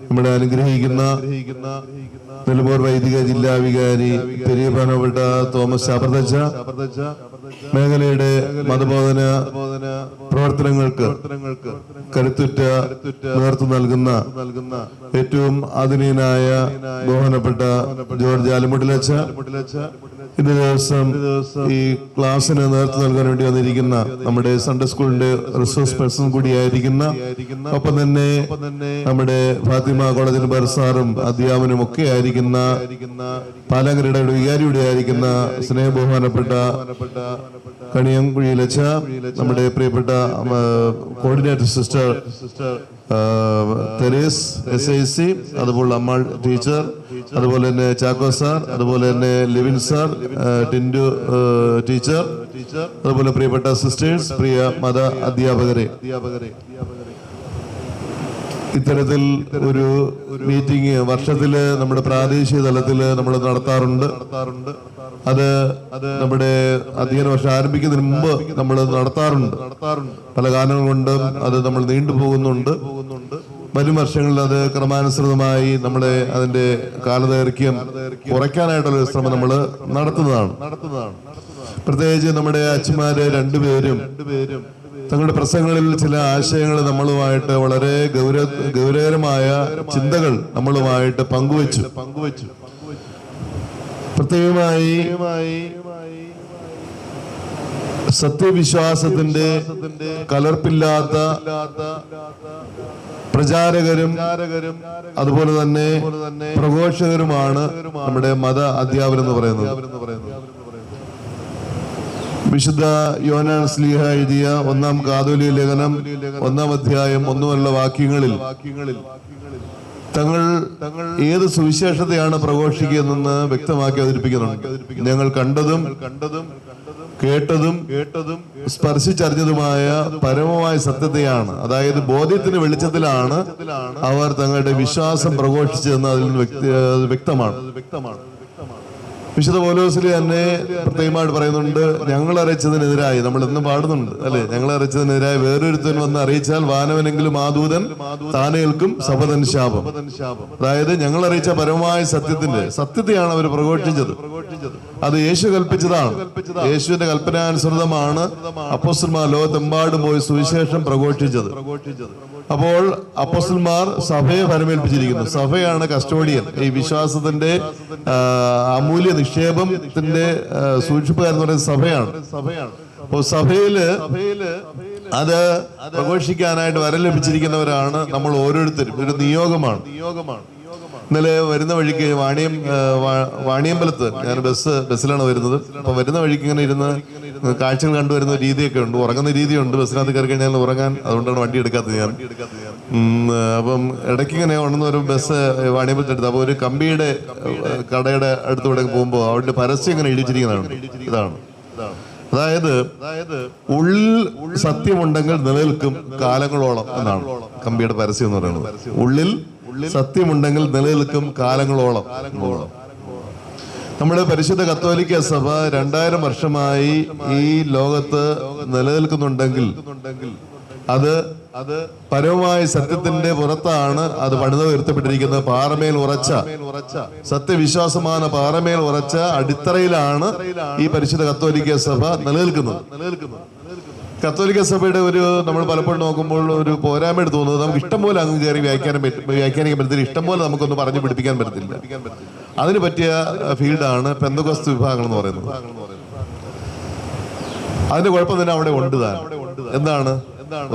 നമ്മളെ അനുഗ്രഹിക്കുന്ന നെൽമൂർ വൈദിക ജില്ലാ വികാരി പെരിയ ബഹുമാനപ്പെട്ട തോമസ് ചാപ്രതച്ച മേഖലയുടെ മതബോധന പ്രവർത്തനങ്ങൾക്ക് കരുത്തുറ്റ നേതൃത്വം നൽകുന്ന ഏറ്റവും ആധുനികനായ ബഹുമാനപ്പെട്ട ജോർജ് ആലമുട്ടിലച്ച, ഇന്ന് ദിവസം ഈ ക്ലാസ്സിന് നേതൃത്വം നൽകാൻ വേണ്ടി വന്നിരിക്കുന്ന നമ്മുടെ സൺഡേ സ്കൂളിന്റെ റിസോഴ്സ് പേഴ്സൺ കൂടിയായിരിക്കുന്ന, ഒപ്പം തന്നെ നമ്മുടെ ഫാത്തിമ കോളേജിന്റെ ബർസാറും അധ്യാപനും ഒക്കെ ആയിരിക്കുന്ന പാലാങ്കരയുടെ വികാരിയുടെ ആയിരിക്കുന്ന സ്നേഹ ബഹുമാനപ്പെട്ട കണിയംകുഴിയിലച്ച, നമ്മുടെ പ്രിയപ്പെട്ട കോർഡിനേറ്റർ സിസ്റ്റർ തെരേസ് SIC, അതുപോലെ അമ്മാൾ ടീച്ചർ, അതുപോലെ തന്നെ ചാക്കോ സാർ, അതുപോലെ തന്നെ ലിവിൻ സാർ, ടിൻഡു ടീച്ചർ, അതുപോലെ പ്രിയപ്പെട്ട സിസ്റ്റേഴ്സ്, പ്രിയ മത അധ്യാപകരെ, ഇത്തരത്തിൽ ഒരു മീറ്റിംഗ് വർഷത്തില് നമ്മുടെ പ്രാദേശിക തലത്തിൽ നമ്മൾ നടത്താറുണ്ട്. അത് നമ്മുടെ അധ്യയന വർഷം ആരംഭിക്കുന്നതിന് മുമ്പ് നമ്മൾ നടത്താറുണ്ട്. പല കാരണങ്ങൾ കൊണ്ടും അത് നമ്മൾ നീണ്ടുപോകുന്നുണ്ട്. വരും വർഷങ്ങളിൽ അത് ക്രമാനുസൃതമായി നമ്മുടെ അതിന്റെ കാലദൈർഘ്യം കുറയ്ക്കാനായിട്ടുള്ള ശ്രമം നമ്മൾ നടത്തുന്നതാണ്. പ്രത്യേകിച്ച് നമ്മുടെ അച്ഛന്മാര് രണ്ടുപേരും തങ്ങളുടെ പ്രസംഗങ്ങളിൽ ചില ആശയങ്ങൾ നമ്മളുമായിട്ട് വളരെ ഗൗരവകരമായ ചിന്തകൾ നമ്മളുമായിട്ട് പങ്കുവച്ചു. പ്രത്യേകമായി സത്യവിശ്വാസത്തിന്റെ കലർപ്പില്ലാത്ത പ്രചാരകരും അതുപോലെ തന്നെ പ്രഘോഷകരുമാണ് നമ്മുടെ മത അധ്യാപനം എന്ന് പറയുന്നത്. വിശുദ്ധ യോഹന്നാൻ ശ്ലീഹ എഴുതിയ 1-ാം കാതോലിക ലേഖനം 1-ാം അധ്യായം 1 മുതലുള്ള വാക്യങ്ങളിൽ തങ്ങൾ ഏത് സുവിശേഷത്തെയാണ് പ്രഘോഷിക്കുന്നതെന്ന് വ്യക്തമാക്കി അവതരിപ്പിക്കുന്നുണ്ട്. ഞങ്ങൾ കണ്ടതും കേട്ടതും സ്പർശിച്ചറിഞ്ഞതുമായ പരമമായ സത്യത്തെയാണ്, അതായത് ബോധ്യത്തിന്റെ വെളിച്ചത്തിലാണ് അവർ തങ്ങളുടെ വിശ്വാസം പ്രഘോഷിച്ചതെന്ന് അതിൽ നിന്ന് വ്യക്തമാണ്. വിശുദ്ധ പൗലോസിലെ തന്നെ പ്രത്യേകമായിട്ട് പറയുന്നുണ്ട്, ഞങ്ങൾ അറിയിച്ചതിനെതിരായി, നമ്മൾ ഇന്നും പാടുന്നുണ്ട് അല്ലെ, ഞങ്ങൾ അറിയിച്ചതിനെതിരായി വേറൊരുത്തൻ വന്ന് അറിയിച്ചാൽ വാനവനെങ്കിലും ആ ദൂതൻ താനേൽക്കും സപതൻ ശാപം. അതായത് ഞങ്ങൾ അറിയിച്ച പരമമായ സത്യത്തെയാണ് അവർ പ്രഘോഷിച്ചത്. അത് യേശു കൽപ്പിച്ചതാണ്. യേശുവിന്റെ കൽപ്പനാനുസൃതമാണ് അപ്പോസ്തലന്മാർ ലോകത്തെമ്പാടും പോയി സുവിശേഷം പ്രഘോഷിച്ചത്. അപ്പോൾ അപ്പോസ്തലന്മാർ സഭയെ ഫലമേൽപ്പിച്ചിരിക്കുന്നു. സഭയാണ് കസ്റ്റോഡിയൻ. ഈ വിശ്വാസത്തിന്റെ അമൂല്യ നിക്ഷേപത്തിന്റെ സൂക്ഷിപ്പുകാരെന്ന് പറയുന്നത് സഭയാണ്. അപ്പോൾ സഭയില് അത് പ്രഘോഷിക്കാനായിട്ട് വരം ലഭിച്ചിരിക്കുന്നവരാണ് നമ്മൾ ഓരോരുത്തരും. ഒരു നിയോഗമാണ്. ഇന്നലെ വരുന്ന വഴിക്ക് വാണിയമ്പലത്ത് ഞാൻ ബസ്സിലാണ് വരുന്നത്. അപ്പൊ വരുന്ന വഴിക്ക് ഇങ്ങനെ ഇരുന്ന് കാഴ്ചകൾ കണ്ടുവരുന്ന രീതിയൊക്കെ ഉണ്ട്. ഉറങ്ങുന്ന രീതിയുണ്ട്. ബസ്സിനകത്ത് കയറി കഴിഞ്ഞാൽ ഉറങ്ങാൻ, അതുകൊണ്ടാണ് വണ്ടി എടുക്കാത്തത് ഞാൻ. അപ്പം ഇടയ്ക്ക് ഇങ്ങനെ ഉണർന്ന് ഒരു ബസ് വാണിയമ്പലത്ത് എടുത്ത്, അപ്പൊ ഒരു കമ്പിയുടെ കടയുടെ അടുത്തൂടെ പോകുമ്പോൾ അവിടെ പരസ്യം ഇങ്ങനെ എഴുതിച്ചിരിക്കുന്നതാണ്. ഇതാണ്, അതായത് ഉള്ളിൽ സത്യമുണ്ടെങ്കിൽ നിലനിൽക്കും കാലങ്ങളോളം എന്നാണ് കമ്പിയുടെ പരസ്യം എന്ന് പറയുന്നത്. ഉള്ളിൽ സത്യമുണ്ടെങ്കിൽ നിലനിൽക്കും കാലങ്ങളോളം. നമ്മുടെ പരിശുദ്ധ കത്തോലിക്ക സഭ 2000 വർഷമായി ഈ ലോകത്ത് നിലനിൽക്കുന്നുണ്ടെങ്കിൽ അത് പരമമായ സത്യത്തിന്റെ പുറത്താണ് അത് പണിത് ഉയർത്തപ്പെട്ടിരിക്കുന്നത്. പാറമേൽ ഉറച്ച സത്യവിശ്വാസமான പാറമേൽ ഉറച്ച അടിത്തറയിലാണ് ഈ പരിശുദ്ധ കത്തോലിക്ക സഭ നിലനിൽക്കുന്നത്. കത്തോലിക്ക സഭയുടെ ഒരു നമ്മൾ പലപ്പോഴും നോക്കുമ്പോൾ ഒരു പോരായ്മ തോന്നുന്നത്, നമുക്ക് ഇഷ്ടം പോലെ അങ്ങ് കയറി വ്യാഖ്യാനിക്കാൻ പറ്റത്തില്ല, ഇഷ്ടം പോലെ നമുക്കൊന്ന് പറഞ്ഞു പിടിപ്പിക്കാൻ പറ്റത്തില്ല. അതിന് പറ്റിയ ഫീൽഡാണ് പെന്തക്കോസ്ത് വിഭാഗങ്ങൾ എന്ന് പറയുന്നത്. അതിന്റെ കുഴപ്പം തന്നെ അവിടെ ഉണ്ട് താൻ. എന്താണ്?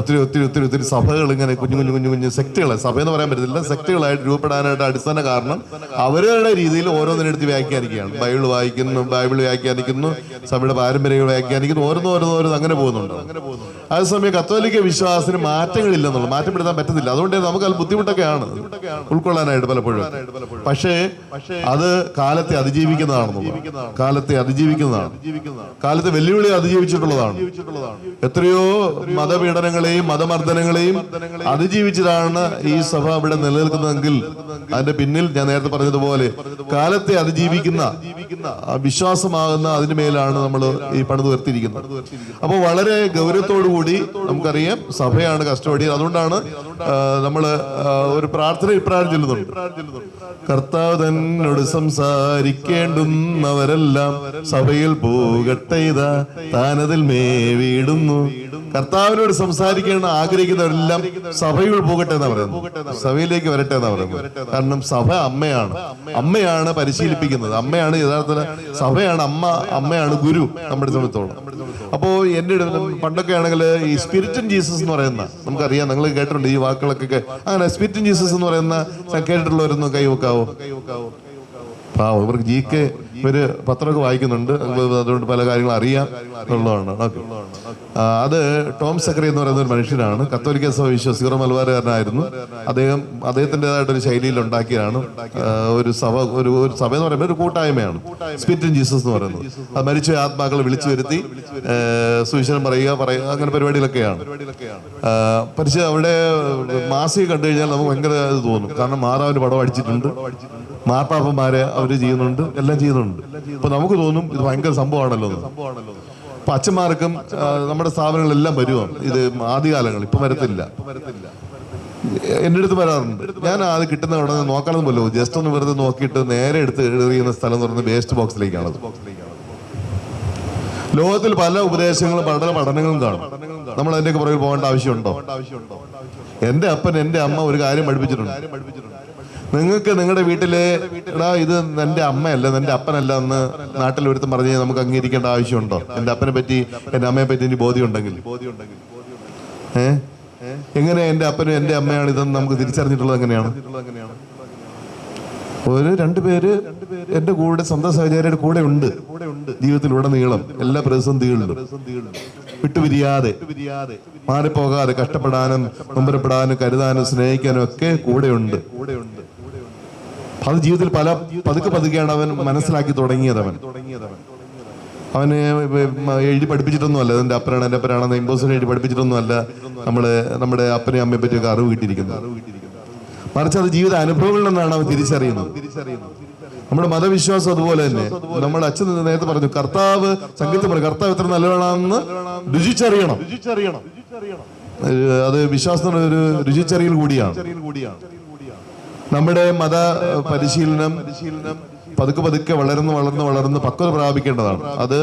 ഒത്തിരി സഭകൾ ഇങ്ങനെ കുഞ്ഞു സെക്ടുകളെ, സഭയെന്ന് പറയാൻ പറ്റത്തില്ല, സെക്ടുകളായിട്ട് രൂപപ്പെടാനായിട്ട് അടിസ്ഥാന കാരണം അവരുടെ രീതിയിൽ ഓരോന്നിനെടുത്ത് വ്യാഖ്യാനിക്കുകയാണ്. ബൈബിൾ വ്യാഖ്യാനിക്കുന്നു, സഭയുടെ പാരമ്പര്യങ്ങൾ വ്യാഖ്യാനിക്കുന്നു, ഓരോന്ന് അങ്ങനെ പോകുന്നുണ്ട്. അതേസമയം കത്തോലിക്ക വിശ്വാസത്തിന് മാറ്റങ്ങളില്ലെന്നുള്ളൂ, മാറ്റപ്പെടുത്താൻ പറ്റത്തില്ല. അതുകൊണ്ട് നമുക്ക് അത് ബുദ്ധിമുട്ടൊക്കെയാണ് ഉൾക്കൊള്ളാനായിട്ട് പലപ്പോഴും. പക്ഷേ അത് കാലത്തെ അതിജീവിക്കുന്നതാണ്. കാലത്തെ വെല്ലുവിളി അതിജീവിച്ചിട്ടുള്ളതാണ്. എത്രയോ മതപീഡനങ്ങളെയും മതമർദ്ദനങ്ങളെയും അതിജീവിച്ചതാണ് ഈ സഭ ഇവിടെ നിലനിൽക്കുന്നതെങ്കിൽ അതിന്റെ പിന്നിൽ ഞാൻ നേരത്തെ പറഞ്ഞതുപോലെ കാലത്തെ അതിജീവിക്കുന്ന വിശ്വാസമാകുന്ന അതിന് മേലാണ് നമ്മൾ ഈ പണിത് ഉയർത്തിയിരിക്കുന്നത്. അപ്പോൾ വളരെ ഗൗരവത്തോടു കൂടി നമുക്കറിയാം സഭയാണ് കസ്റ്റോഡിയൻ. അതുകൊണ്ടാണ് നമ്മൾ ഒരു പ്രാർത്ഥന ഇപ്രായം ചെല്ലുന്നുണ്ട്. കർത്താവ് തന്നോട് സംസാരിക്കേണ്ടുന്നവരെല്ലാം സഭയിൽ പോകട്ടെ, ഇതാ താനതിൽ മേവിടുന്നു. കർത്താവിനോട് സംസാരിക്കണം ആഗ്രഹിക്കുന്നവരെല്ലാം സഭയിൽ പോകട്ടെ എന്നാ പറയുന്നത്, സഭയിലേക്ക് വരട്ടെ എന്നാ പറയുന്നത്. കാരണം സഭ അമ്മയാണ് പരിശീലിപ്പിക്കുന്നത്, അമ്മയാണ് യഥാർത്ഥ സഭയാണ് അമ്മയാണ് ഗുരു നമ്മുടെ സമയത്തോളം. അപ്പോ എന്റെ പണ്ടൊക്കെ ആണെങ്കിൽ ഈ സ്പിരിറ്റ് ജീസസ് എന്ന് പറയുന്ന, നമുക്കറിയാം, നിങ്ങൾ കേട്ടിട്ടുണ്ട് ഈ വാക്കുകളൊക്കെ. അങ്ങനെ സ്പിരിറ്റ് ജീസസ് എന്ന് പറയുന്ന കേട്ടിട്ടുള്ളവരൊന്നും കൈവെക്കാവോ? പാവം, ഇവർക്ക് ഇവര് പത്രമൊക്കെ വായിക്കുന്നുണ്ട്, അതുകൊണ്ട് പല കാര്യങ്ങളും അറിയാം എന്നുള്ളതാണ്. അത് ടോം സക്കറി എന്ന് പറയുന്ന ഒരു മനുഷ്യനാണ്. കത്തോലിക്ക സഭ സീറോ മലബാറുകാരനായിരുന്നു. അദ്ദേഹത്തിൻ്റെതായിട്ടൊരു ശൈലിയിൽ ഉണ്ടാക്കിയാണ് ഒരു സഭ. ഒരു സഭ എന്ന് പറയുമ്പോൾ ഒരു കൂട്ടായ്മയാണ് സ്പിരിറ്റ് ഇൻ ജീസസ് എന്ന് പറയുന്നത്. അത് മരിച്ച ആത്മാക്കളെ വിളിച്ചു വരുത്തി സുവിശേഷം പറയുക അങ്ങനെ പരിപാടികളൊക്കെയാണ്. അവിടെ മാസിക കണ്ടു കഴിഞ്ഞാൽ നമുക്ക് ഭയങ്കര ഇത് തോന്നും. കാരണം മാതാവിന് പടം അടിച്ചിട്ടുണ്ട്, മാർപ്പാപ്പന്മാരെ അവര് ചെയ്യുന്നുണ്ട്, എല്ലാം ചെയ്യുന്നുണ്ട്. അപ്പൊ നമുക്ക് തോന്നും ഇത് ഭയങ്കര സംഭവമാണല്ലോ. അപ്പൊ അച്ഛന്മാർക്കും നമ്മുടെ സ്ഥാപനങ്ങളെല്ലാം വരുവാണ്. ഇത് ആദ്യകാലങ്ങൾ, ഇപ്പൊ വരത്തില്ല. എൻ്റെ അടുത്ത് വരാറുണ്ട്. ഞാൻ അത് കിട്ടുന്ന അവിടെ നിന്ന് നോക്കാനൊന്നും പോലും, ജസ്റ്റ് ഒന്ന് വെറുതെ നോക്കിയിട്ട് നേരെ എടുത്ത് എറിയുന്ന സ്ഥലം എന്ന് പറയുന്നത് വേസ്റ്റ് ബോക്സിലേക്കാണ്. ലോകത്തിൽ പല ഉപദേശങ്ങളും പല പഠനങ്ങളും കാണും. നമ്മൾ അതിൻ്റെയൊക്കെ പുറകിൽ പോകേണ്ട ആവശ്യമുണ്ടോ? എൻ്റെ അപ്പൻ എൻ്റെ അമ്മ ഒരു കാര്യം പഠിപ്പിച്ചിട്ടുണ്ട്. നിങ്ങൾക്ക് നിങ്ങളുടെ വീട്ടിലെ ഇത് എൻ്റെ അമ്മയല്ല, എൻ്റെ അപ്പനല്ല എന്ന് നാട്ടിൽ ഒരുത്തും പറഞ്ഞ് നമുക്ക് അംഗീകരിക്കേണ്ട ആവശ്യമുണ്ടോ? എൻ്റെ അപ്പനെ പറ്റി എൻ്റെ അമ്മയെ പറ്റി എനിക്ക് ബോധ്യം ഉണ്ടെങ്കിൽ എങ്ങനെ എൻ്റെ അപ്പനും എൻ്റെ അമ്മയാണ് ഇതെന്ന് നമുക്ക് തിരിച്ചറിഞ്ഞിട്ടുള്ളത്? എങ്ങനെയാണ്? ഒരു രണ്ടുപേര് എൻ്റെ കൂടെ, സ്വന്തം സഹചാരിയുടെ കൂടെ ഉണ്ട് ജീവിതത്തിലുടനീളം, എല്ലാ പ്രതിസന്ധികളിലും വിട്ടുപിരിയാതെ, മാറിപ്പോകാതെ, കഷ്ടപ്പെടാനും നൊമ്പരപ്പെടാനും കരുതാനും സ്നേഹിക്കാനും ഒക്കെ കൂടെയുണ്ട്. അത് ജീവിതത്തിൽ പതുക്കെയാണ് അവൻ മനസ്സിലാക്കി തുടങ്ങിയത്. അവന് എഴുതി പഠിപ്പിച്ചിട്ടൊന്നുമല്ല എൻ്റെ അപ്പനാണെന്ന് ഇമ്പോസിന് എഴുതി പഠിപ്പിച്ചിട്ടൊന്നുമല്ല നമ്മുടെ അപ്പനെയും അമ്മയെ പറ്റിയൊക്കെ അറിവ് കിട്ടിയിരിക്കുന്നത്. മറിച്ച് അത് ജീവിത അനുഭവങ്ങളിൽ നിന്നാണ് അവൻ തിരിച്ചറിയുന്നത്. നമ്മുടെ മതവിശ്വാസം അതുപോലെ തന്നെ. നമ്മുടെ അച്ഛൻ നേരത്തെ പറഞ്ഞു, കർത്താവ് സംഗീതം പറയും, കർത്താവ് എത്ര നല്ലവനാണെന്ന് രുചിച്ചറിയണം. അത് വിശ്വാസത്തിന് ഒരു രുചിച്ചറിയൽ കൂടിയാണ്. നമ്മുടെ മത പരിശീലനം പതുക്കെ വളർന്ന് പക്വത പ്രാപിക്കേണ്ടതാണ്. അത്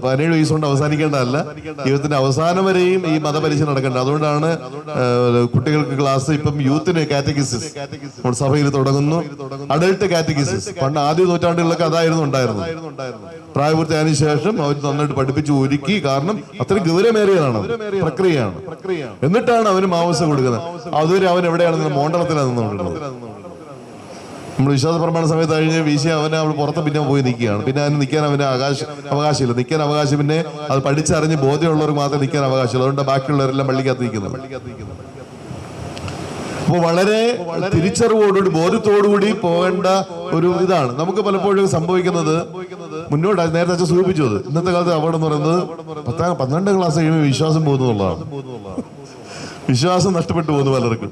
17 വയസ്സ് കൊണ്ട് അവസാനിക്കേണ്ടതല്ല, ജീവിതത്തിന്റെ അവസാനം വരെയും ഈ മതപരിശീലനം നടക്കേണ്ടത്. അതുകൊണ്ടാണ് കുട്ടികൾക്ക് ക്ലാസ്, ഇപ്പം യൂത്തിന് കാറ്റഗിസിസ് സഭയിൽ തുടങ്ങുന്നു, അഡൽട്ട് കാറ്റഗിസിസ്. പണ്ട് ആദ്യ നൂറ്റാണ്ടുകളിലൊക്കെ അതായിരുന്നു ഉണ്ടായിരുന്നത്. പ്രായപൂർത്തിയായതിനു ശേഷം അവർ നന്നായിട്ട് പഠിപ്പിച്ചു ഒരുക്കി. കാരണം അത്രയും ഗൗരവമേറിയതാണ്, പ്രക്രിയയാണ്. എന്നിട്ടാണ് അവന് മാവസം കൊടുക്കുന്നത്. അതുവരെ അവൻ എവിടെയാണെന്ന് മോണ്ടളത്തിലാണ് നിന്നുകൊണ്ടിരുന്നത്. നമ്മൾ വിശ്വാസ പ്രമാണ സമയത്ത് കഴിഞ്ഞ് വീശി അവനെ പുറത്ത് പിന്നെ പോയി നിൽക്കുകയാണ്. പിന്നെ അതിന് നിൽക്കാൻ അവന് അവകാശമില്ല. നിൽക്കാൻ അവകാശം പിന്നെ അത് പഠിച്ചറിഞ്ഞ് ബോധ്യമുള്ളവർക്ക് മാത്രമേ നിൽക്കാൻ അവകാശമുള്ളൂ. അതുകൊണ്ട് ബാക്കിയുള്ളവരെല്ലാം പള്ളിക്കകത്ത് നിൽക്കുന്നത്. അപ്പോൾ വളരെ തിരിച്ചറിവോടുകൂടി, ബോധ്യത്തോടുകൂടി പോകേണ്ട ഒരു ഇതാണ് നമുക്ക് പലപ്പോഴും സംഭവിക്കുന്നത്. മുന്നോട്ട് നേരത്തെ അച്ഛൻ സൂചിപ്പിച്ചു, അത് ഇന്നത്തെ കാലത്ത് അപകടം എന്ന് പറയുന്നത് 12 ക്ലാസ് കഴിയുമ്പോൾ വിശ്വാസം പോകുന്നുള്ളതാണ്. വിശ്വാസം നഷ്ടപ്പെട്ടു പോകുന്നു പലർക്കും.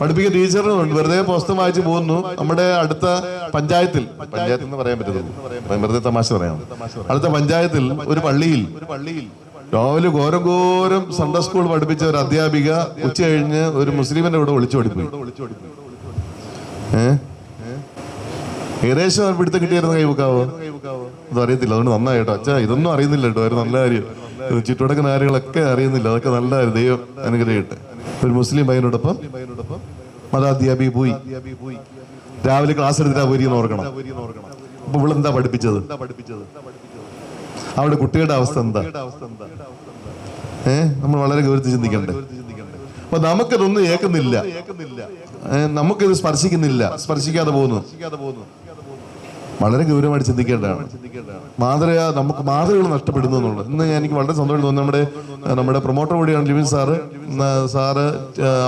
പഠിപ്പിക്കുന്ന ടീച്ചറിനുണ്ട്, വെറുതെ പുസ്തകം വായിച്ച് പോകുന്നു. നമ്മുടെ അടുത്ത പഞ്ചായത്തിൽ എന്ന് പറയാൻ പറ്റുന്നത്, വെറുതെ തമാശ പറയാം. അടുത്ത പഞ്ചായത്തിൽ ഒരു പള്ളിയിൽ രാവിലെ ഘോരം സൺഡേ സ്കൂൾ പഠിപ്പിച്ച ഒരു അധ്യാപിക ഉച്ച കഴിഞ്ഞ് ഒരു മുസ്ലിമിന്റെ കൂടെ ഒളിച്ചോടിപ്പോയി. ഏകദേശം പിടുത്തം കിട്ടിയായിരുന്നു കൈവക്കാവോ? അത് അറിയത്തില്ല. അതുകൊണ്ട് നന്നായിട്ടോ അച്ഛാ, ഇതൊന്നും അറിയുന്നില്ല കേട്ടോ. ഒരു നല്ല കാര്യം, ചുറ്റുവടക്കുന്ന കാര്യങ്ങളൊക്കെ അറിയുന്നില്ല. അതൊക്കെ നല്ല കാര്യം, ദൈവം അനുഗ്രഹിക്കട്ടെ. ഒരു മുസ്ലിം പയ്യനോടൊപ്പം മതാധ്യാപിക പോയി. രാവിലെ ക്ലാസ് എടുത്തിട്ടാ പോരിയെന്ന് ഓർക്കണം. അപ്പൊ ഇവളെന്താ പഠിപ്പിച്ചത്? അവിടെ കുട്ടികളുടെ അവസ്ഥ എന്താ? നമ്മൾ വളരെ ഗൗരവത്തിൽ ചിന്തിക്കണ്ടേ? അപ്പൊ നമുക്കിതൊന്നും ഏക്കുന്നില്ല, നമുക്കിത് സ്പർശിക്കാതെ പോകുന്നു. വളരെ ഗൗരവമായിട്ട് ചിന്തിക്കേണ്ടതാണ്. നമുക്ക് മാതൃകൾ നഷ്ടപ്പെടുന്നു എന്നുള്ളത്. ഇന്ന് എനിക്ക് വളരെ സന്തോഷം തോന്നുന്നു. നമ്മുടെ പ്രൊമോട്ടർ കൂടിയാണ് ലിവിൻ സാറ്.